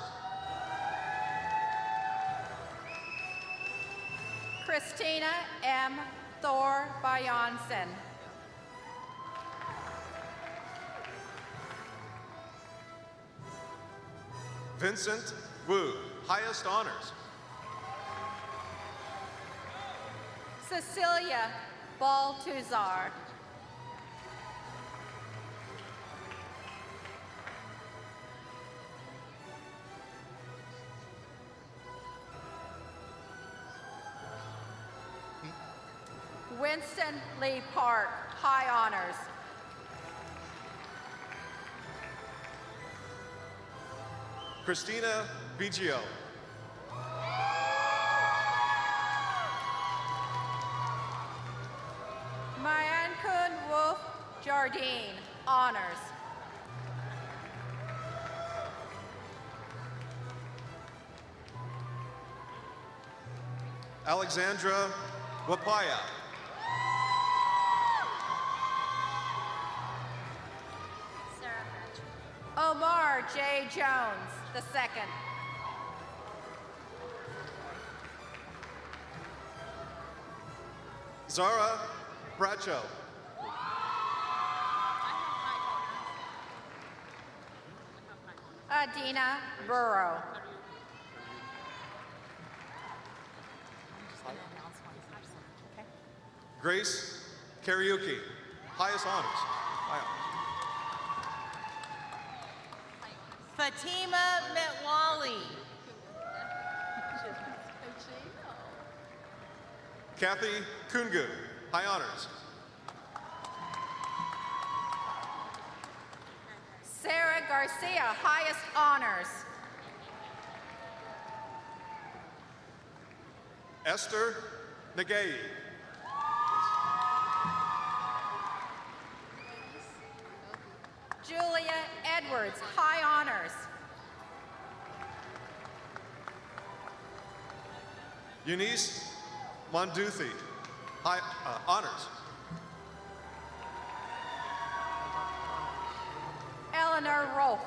Christina M. Thor Bjonsen. Vincent Wu, highest honors. Cecilia Baltuzar. Winston Lee Park, high honors. Christina Biggio. Mayankun Wolf Jardine, honors. Alexandra Wapaya. Omar J. Jones, II. Zara Bracho. Adina Burrow. Grace Karaoke, highest honors. High honors. Fatima Metwali. Kathy Kungu, high honors. Sarah Garcia, highest honors. Esther Nagay. Julia Edwards, high honors. Eunice Monduthi, high honors. Eleanor Rolfe.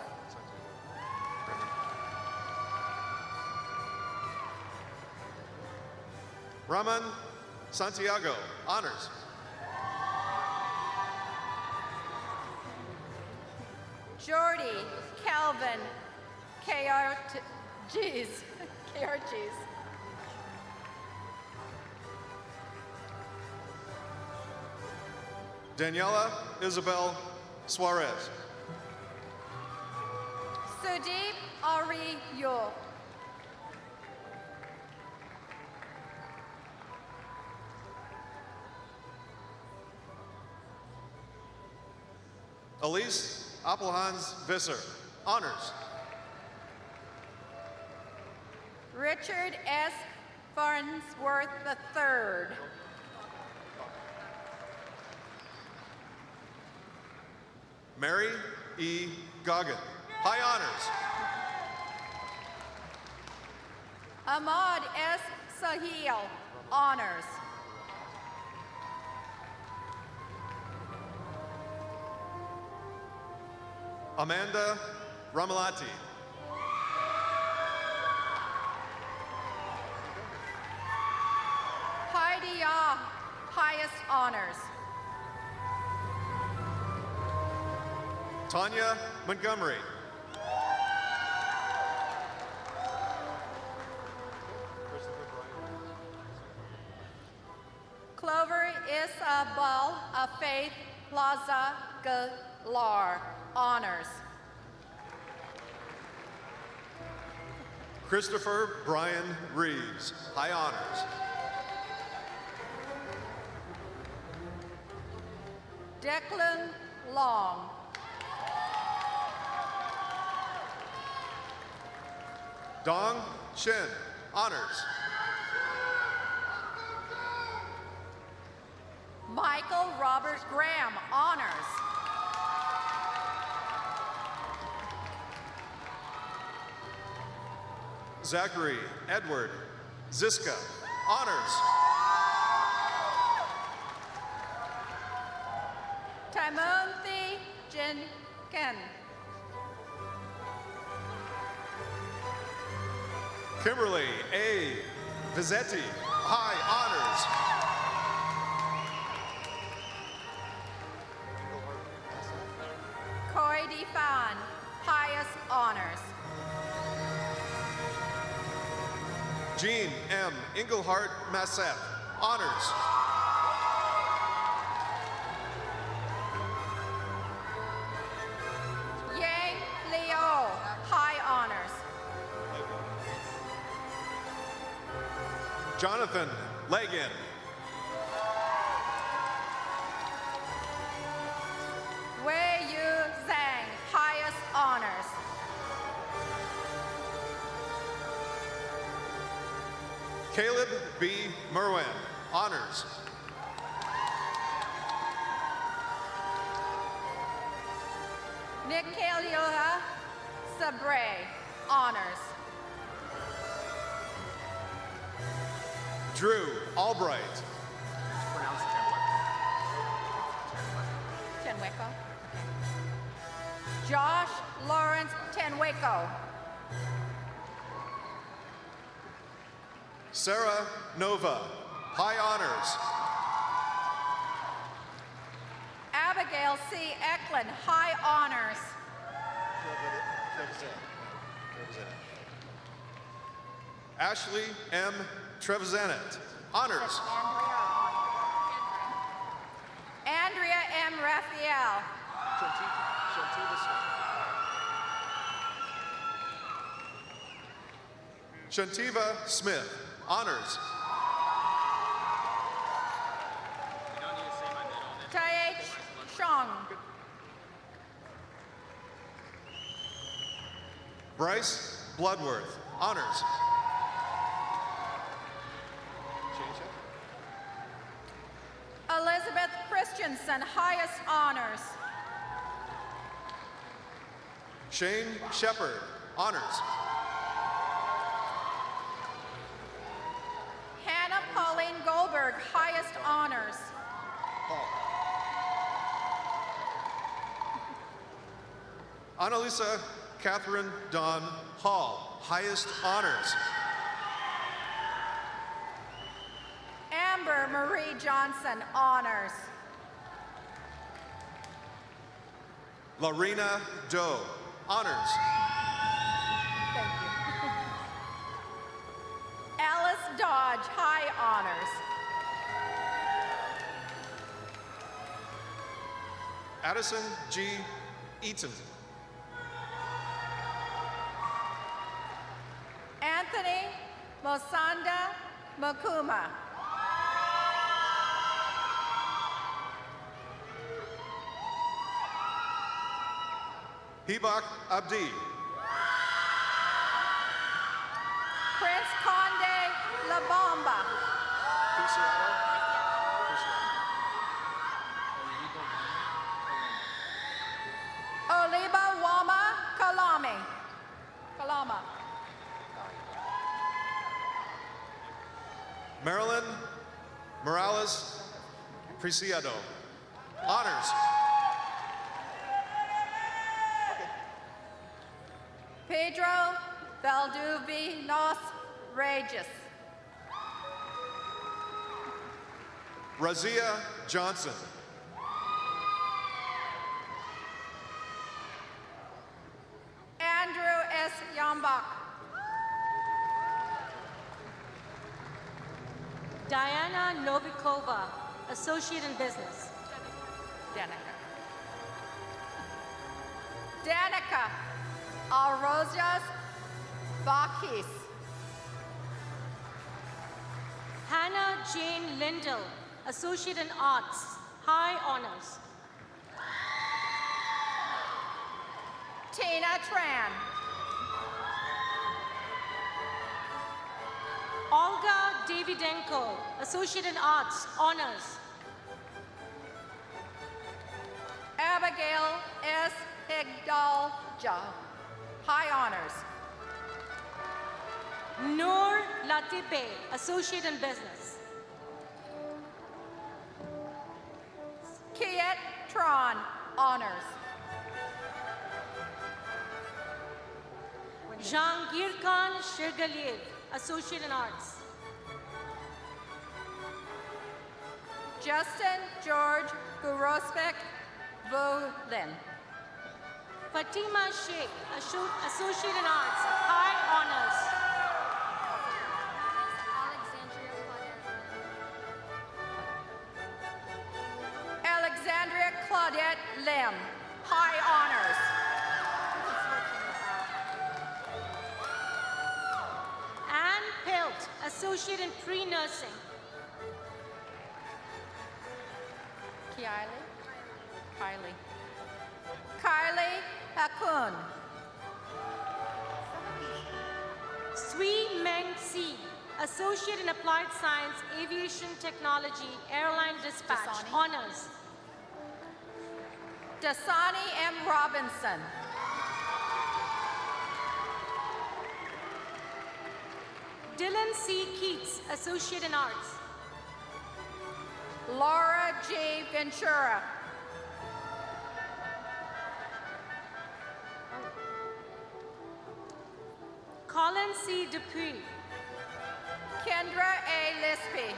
Raman Santiago, honors. Jordy Calvin KRGs. KRGs. Daniela Isabel Suarez. Sudeep Ari Yul. Elise Appelhans Visser, honors. Richard S. Farnsworth III. Mary E. Goggin, high honors. Ahmad S. Sahil, honors. Amanda Ramalati. Heidi Ah, highest honors. Tanya Montgomery. Clover Isabel of Faith Plaza Galar, honors. Christopher Brian Reeves, high honors. Declan Long. Dong Shin, honors. Michael Robert Graham, honors. Zachary Edward Ziska, honors. Timothy Jenkin. Kimberly A. Vizzetti, high honors. Coy Defan, highest honors. Jean M. Engelhardt Massef, honors. Yang Leo, high honors. Jonathan Legan. Wei Yu Zhang, highest honors. Caleb B. Merwin, honors. Nicalia Sabre, honors. Drew Albright. Tenweko. Josh Lawrence Tenweko. Sarah Nova, high honors. Abigail C. Eklund, high honors. Ashley M. Trevizanet, honors. Andrea M. Raphael. Shantiva Smith, honors. Taich Shong. Bryce Bloodworth, honors. Elizabeth Christensen, highest honors. Shane Shepard, honors. Hannah Pauline Goldberg, highest honors. Annalisa Catherine Dawn Hall, highest honors. Amber Marie Johnson, honors. Larena Doe, honors. Thank you. Alice Dodge, high honors. Addison G. Eaton. Anthony Mosanda Makuma. Hibak Abdi. Chris Lawrence Conde La Bomba. Oliba Wama Kalame. Kalama. Marilyn Morales Preciado. Honors. Pedro Valduvinos Regis. Razia Johnson. Andrew S. Yambach. Diana Novikova, Associate in Business. Danica Arrozias Bakis. Hannah Jane Lindell, Associate in Arts, High Honors. Tina Tran. Olga Davidenko, Associate in Arts, Honors. Abigail S. Higdalja, High Honors. Noor Latipe, Associate in Business. Kiet Tron, Honors. Jahangir Khan Shirgaliev, Associate in Arts. Justin George Gurospek Volin. Fatima Sheikh, Associate in Arts, High Honors. Alexandria Claudette Lim, High Honors. Anne Pelt, Associate in Pre-Nursing. Kylie Hakun. Sui Meng Si, Associate in Applied Science, Aviation Technology, Airline Dispatch, Honors. Dasani M. Robinson. Dylan C. Keats, Associate in Arts. Laura G. Ventura. Colin C. Dupuy. Kendra A. Lispy.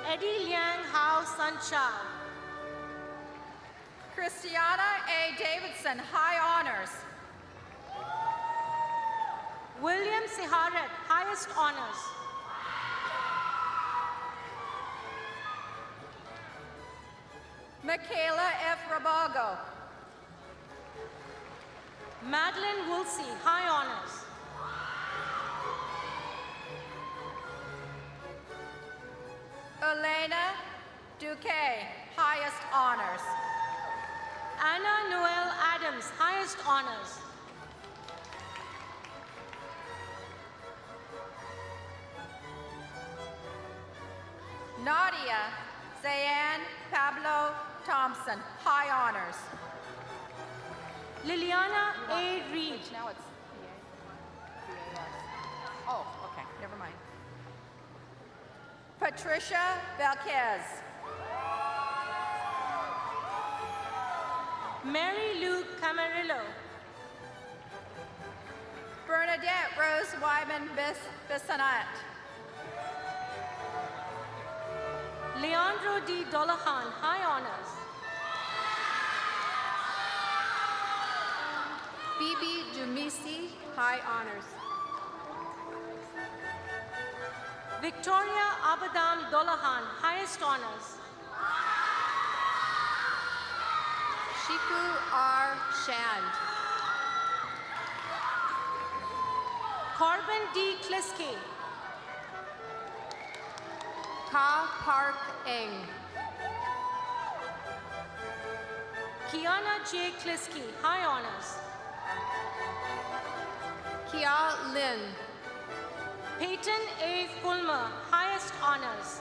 Eddie Liang Hao Sanchal. Christiana A. Davidson, High Honors. William Siharet, Highest Honors. Michaela F. Rabago. Madeline Woolsey, High Honors. Elena Duque, Highest Honors. Anna Noel Adams, Highest Honors. Nadia Zayan Pablo Thompson, High Honors. Liliana A. Reed. Now it's PAS. Oh, okay, never mind. Patricia Velquez. Mary Lou Camarillo. Bernadette Rose Wyman Bissonette. Leandro D. Dolahan, High Honors. Phoebe Dumisi, High Honors. Victoria Abadam Dolahan, Highest Honors. Shiku R. Shand. Corbin D. Kliske. Ka Park Eng. Kiana J. Kliski, high honors. Kia Lin. Peyton A. Fulmer, highest honors.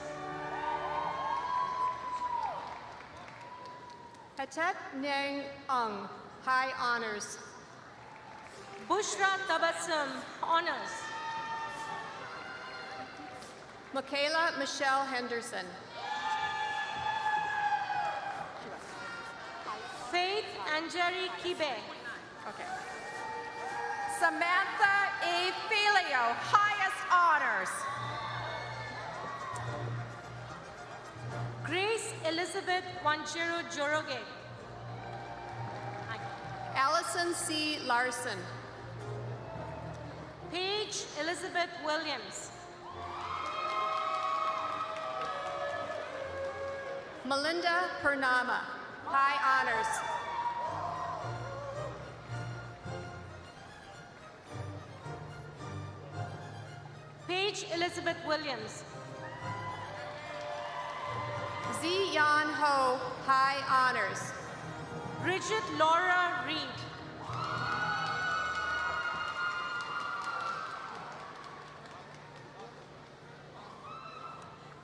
Hatet Nang Ung, high honors. Bushra Tabassum, honors. Michaela Michelle Henderson. Faith Anjari Kibe. Okay. Samantha E. Filio, highest honors. Grace Elizabeth Wanchero Joroge. Allison C. Larson. Paige Elizabeth Williams. Melinda Purnama, high honors. Paige Elizabeth Williams. Z. Yan Ho, high honors. Bridget Laura Reed.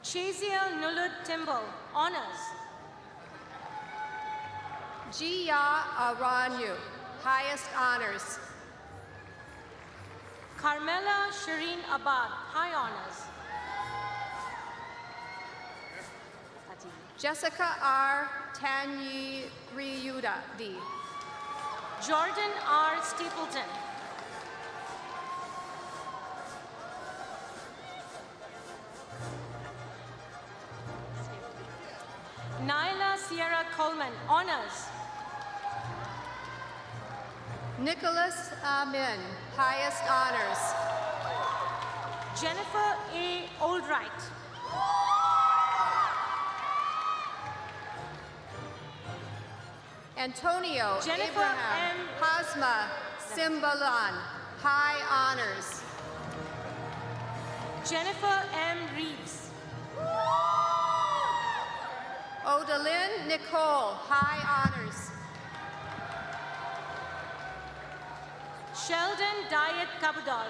Chaziel Nulud Timble, honors. Jia Aranyu, highest honors. Carmela Shireen Abad, high honors. Jessica R. Tanyi Ryuda D. Jordan R. Stapleton. Nyla Sierra Coleman, honors. Nicholas Amin, highest honors. Jennifer A. Oldright. Antonio Jennifer Abraham M. Hasma Simbalan, high honors. Jennifer M. Reeves. Odalyn Nicole, high honors. Sheldon Diet Kabudal.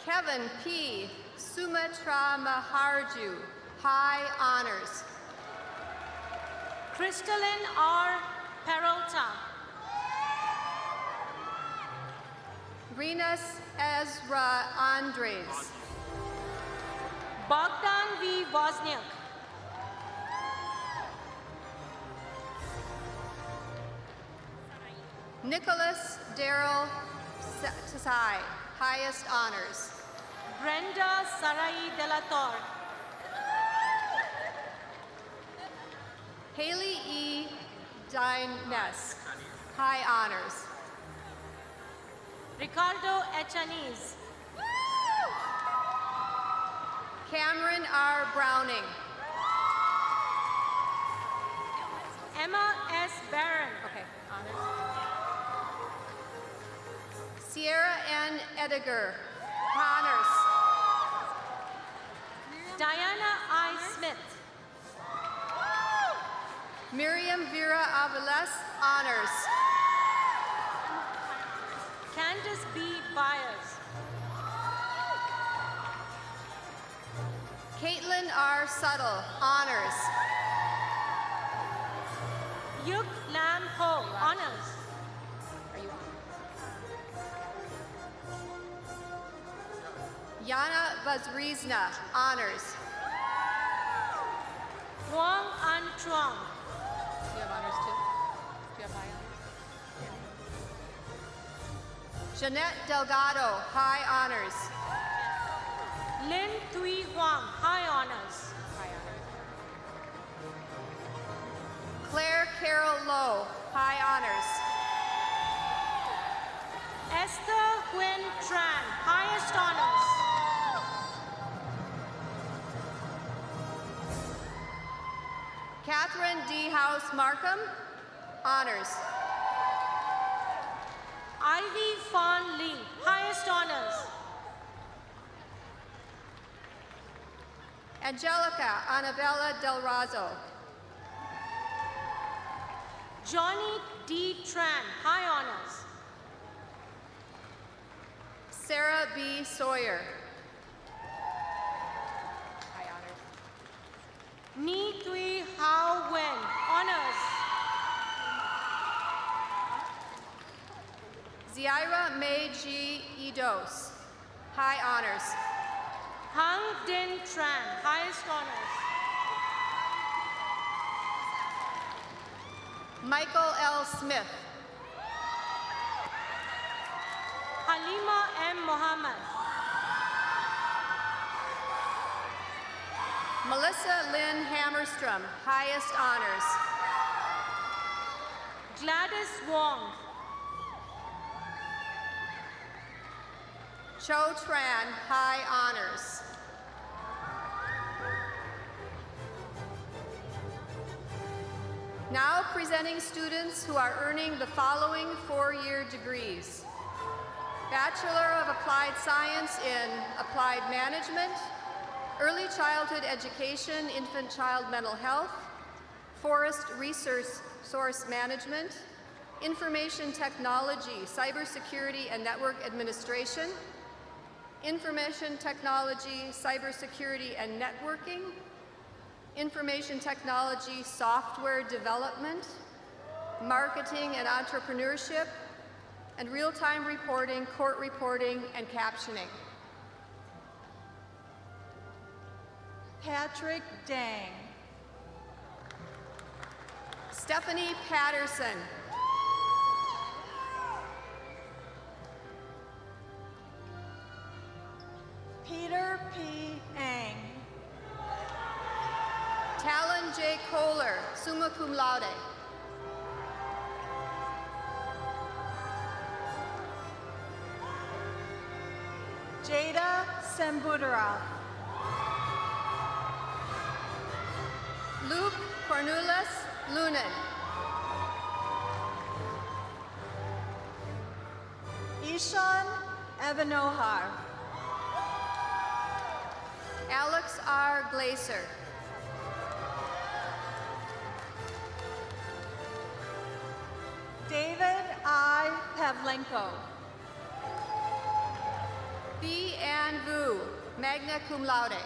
Kevin P. Sumatra Maharju, high honors. Crystalline R. Peralta. Rinas Ezra Andres. Bogdan V. Wozniak. Nicholas Darrell Tasai, highest honors. Brenda Sarai de la Torre. Haley E. Dines, high honors. Ricardo Echaniz. Cameron R. Browning. Emma S. Barron. Okay, honors. Sierra N. Ediger, honors. Diana I. Smith. Miriam Vera Aviles, honors. Candace B. Byers. Caitlin R. Suttle, honors. Yuk Lam Ho, honors. Yana Vazrizna, honors. Wong An Truong. You have honors too? Do you have high honors? Jeanette Delgado, high honors. Lin Tui Huang, high honors. Claire Carol Lowe, high honors. Esther Nguyen Tran, highest honors. Catherine D. House Markham, honors. Ivy Fawn Lee, highest honors. Angelica Anabella Del Razo. Johnny D. Tran, high honors. Sarah B. Sawyer. Ni Tui Hao Wen, honors. Ziira Mei G. Edos, high honors. Hang Din Tran, highest honors. Michael L. Smith. Halima M. Mohammed. Melissa Lynn Hammerstrom, highest honors. Gladys Wong. Cho Tran, high honors. Now presenting students who are earning the following four-year degrees. Bachelor of Applied Science in Applied Management, Early Childhood Education, Infant-Child Mental Health, Forest Resource Management, Information Technology, Cybersecurity and Network Administration, Information Technology, Cybersecurity and Networking, Information Technology, Software Development, Marketing and Entrepreneurship, and Real-Time Reporting, Court Reporting, and Captioning. Patrick Dang. Stephanie Patterson. Peter P. Ang. Talon J. Kohler, summa cum laude. Jada Sembudera. Luke Cornelius Lunan. Ishan Evanohar. Alex R. Glaser. David I. Pavlenko. B. Ann Vu, magna cum laude.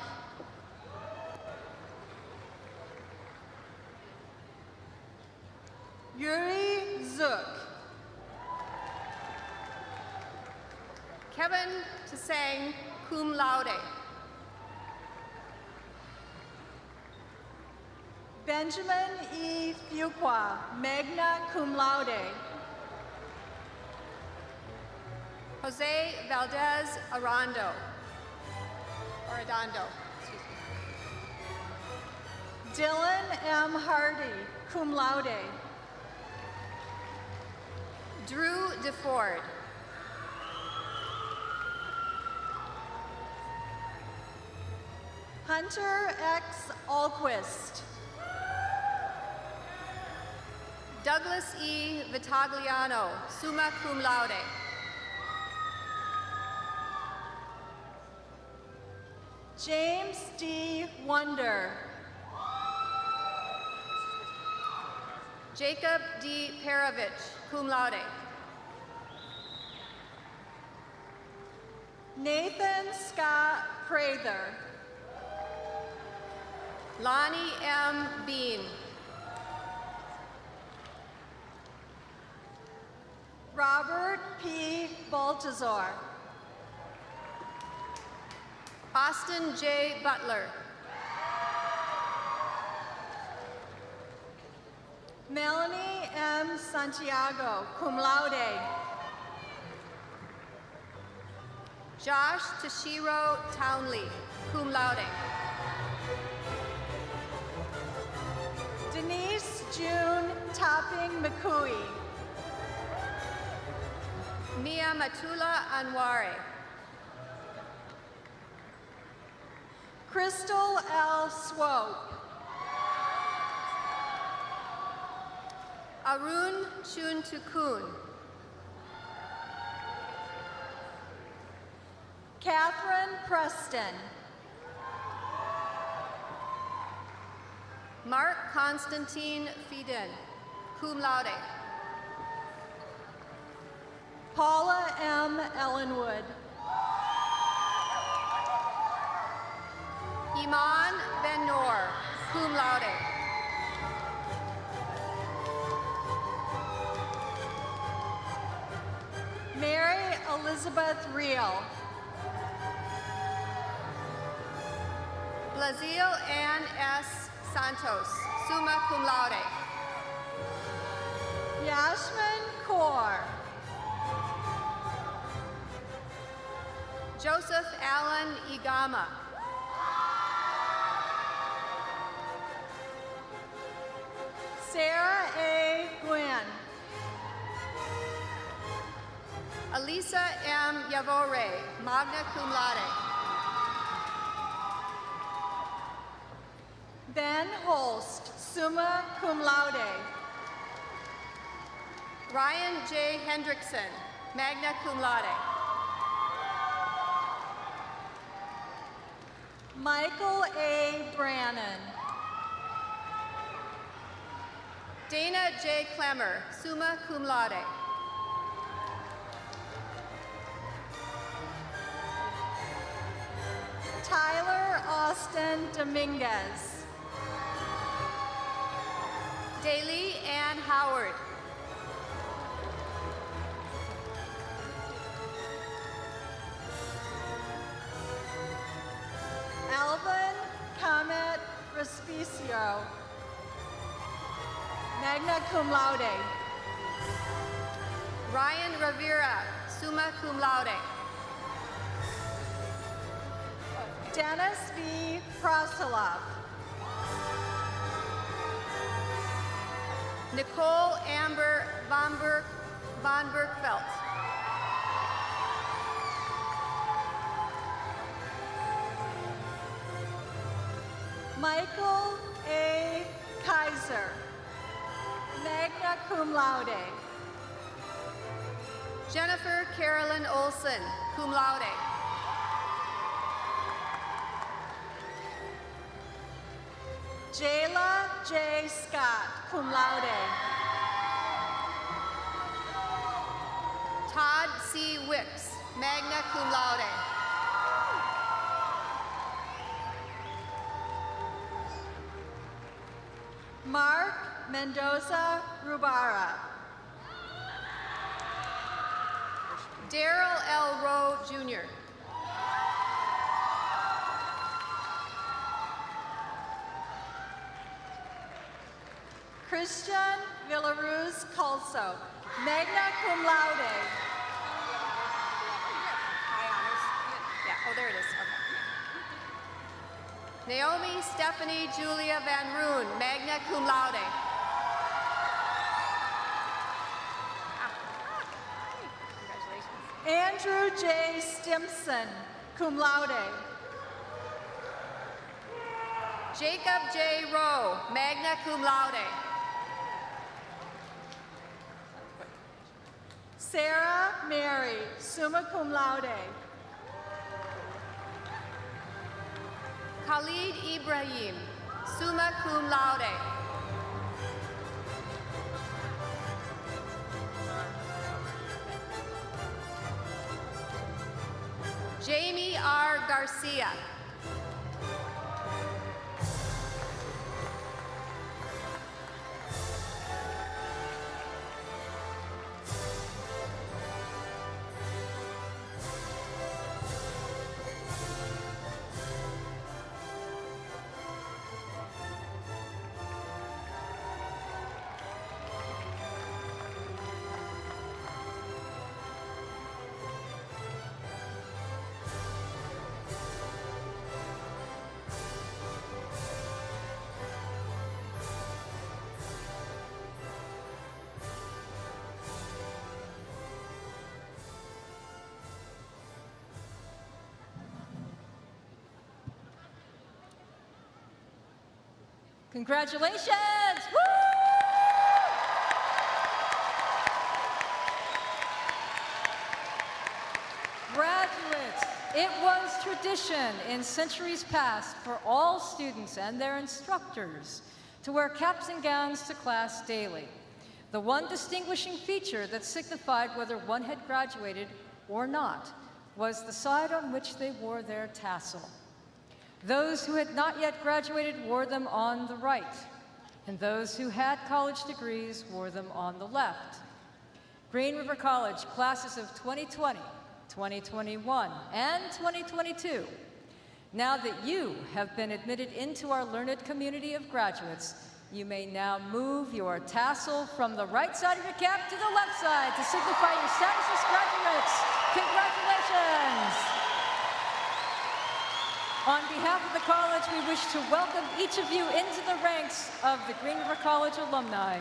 Yuri Zook. Kevin Tsang, cum laude. Benjamin E. Fuqua, magna cum laude. Jose Valdez Arredondo. Excuse me. Dylan M. Hardy, cum laude. Drew DeFord. Hunter X. Alquist. Douglas E. Vitagliano, summa cum laude. James D. Wonder. Jacob D. Perovich, cum laude. Nathan Scott Prather. Lonnie M. Bean. Robert P. Baltazar. Austin J. Butler. Melanie M. Santiago, cum laude. Josh Toshiro Townley, cum laude. Denise June Topping McCooey. Mia Matula Anware. Crystal L. Swope. Arun Chun Tukun. Catherine Preston. Mark Constantine Fiden, cum laude. Paula M. Ellenwood. Iman Ben Noor, cum laude. Mary Elizabeth Reel. Blazil Ann S. Santos, summa cum laude. Yasmin Kaur. Joseph Allen Igama. Sarah A. Gwynn. Elisa M. Yavore, magna cum laude. Ben Holst, summa cum laude. Ryan J. Hendrickson, magna cum laude. Michael A. Brannon. Dana J. Clemmer, summa cum laude. Tyler Austin Dominguez. Daly Ann Howard. Alvin Comet Respicio. Magna cum laude. Ryan Rivera, summa cum laude. Dennis V. Prosilov. Nicole Amber Von Bergfeld. Michael A. Kaiser. Magna cum laude. Jennifer Carolyn Olson, cum laude. Jayla J. Scott, cum laude. Todd C. Wicks, magna cum laude. Mark Mendoza Rubara. Daryl L. Rowe, Jr. Christian Villaruz Colso, magna cum laude. High honors. Yeah, oh, there it is. Okay. Naomi Stephanie Julia Van Roon, magna cum laude. Congratulations. Andrew J. Stimson, cum laude. Jacob J. Rowe, magna cum laude. Sarah Mary, summa cum laude. Khalid Ibrahim, summa cum laude. Jamie R. Garcia. Congratulations! Woo! Graduates, it was tradition in centuries past for all students and their instructors to wear caps and gowns to class daily. The one distinguishing feature that signified whether one had graduated or not was the side on which they wore their tassel. Those who had not yet graduated wore them on the right, and those who had college degrees wore them on the left. Green River College classes of 2020, 2021, and 2022. Now that you have been admitted into our learned community of graduates, you may now move your tassel from the right side of your cap to the left side to signify your status as graduates. Congratulations! On behalf of the college, we wish to welcome each of you into the ranks of the Green River College alumni.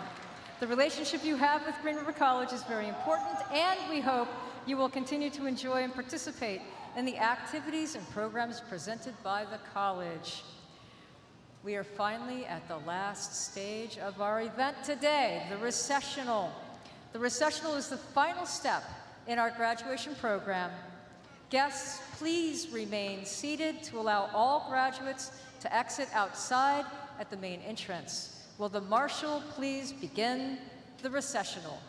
The relationship you have with Green River College is very important, and we hope you will continue to enjoy and participate in the activities and programs presented by the college. We are finally at the last stage of our event today, the recessional. The recessional is the final step in our graduation program. Guests, please remain seated to allow all graduates to exit outside at the main entrance. Will the marshal please begin the recessional?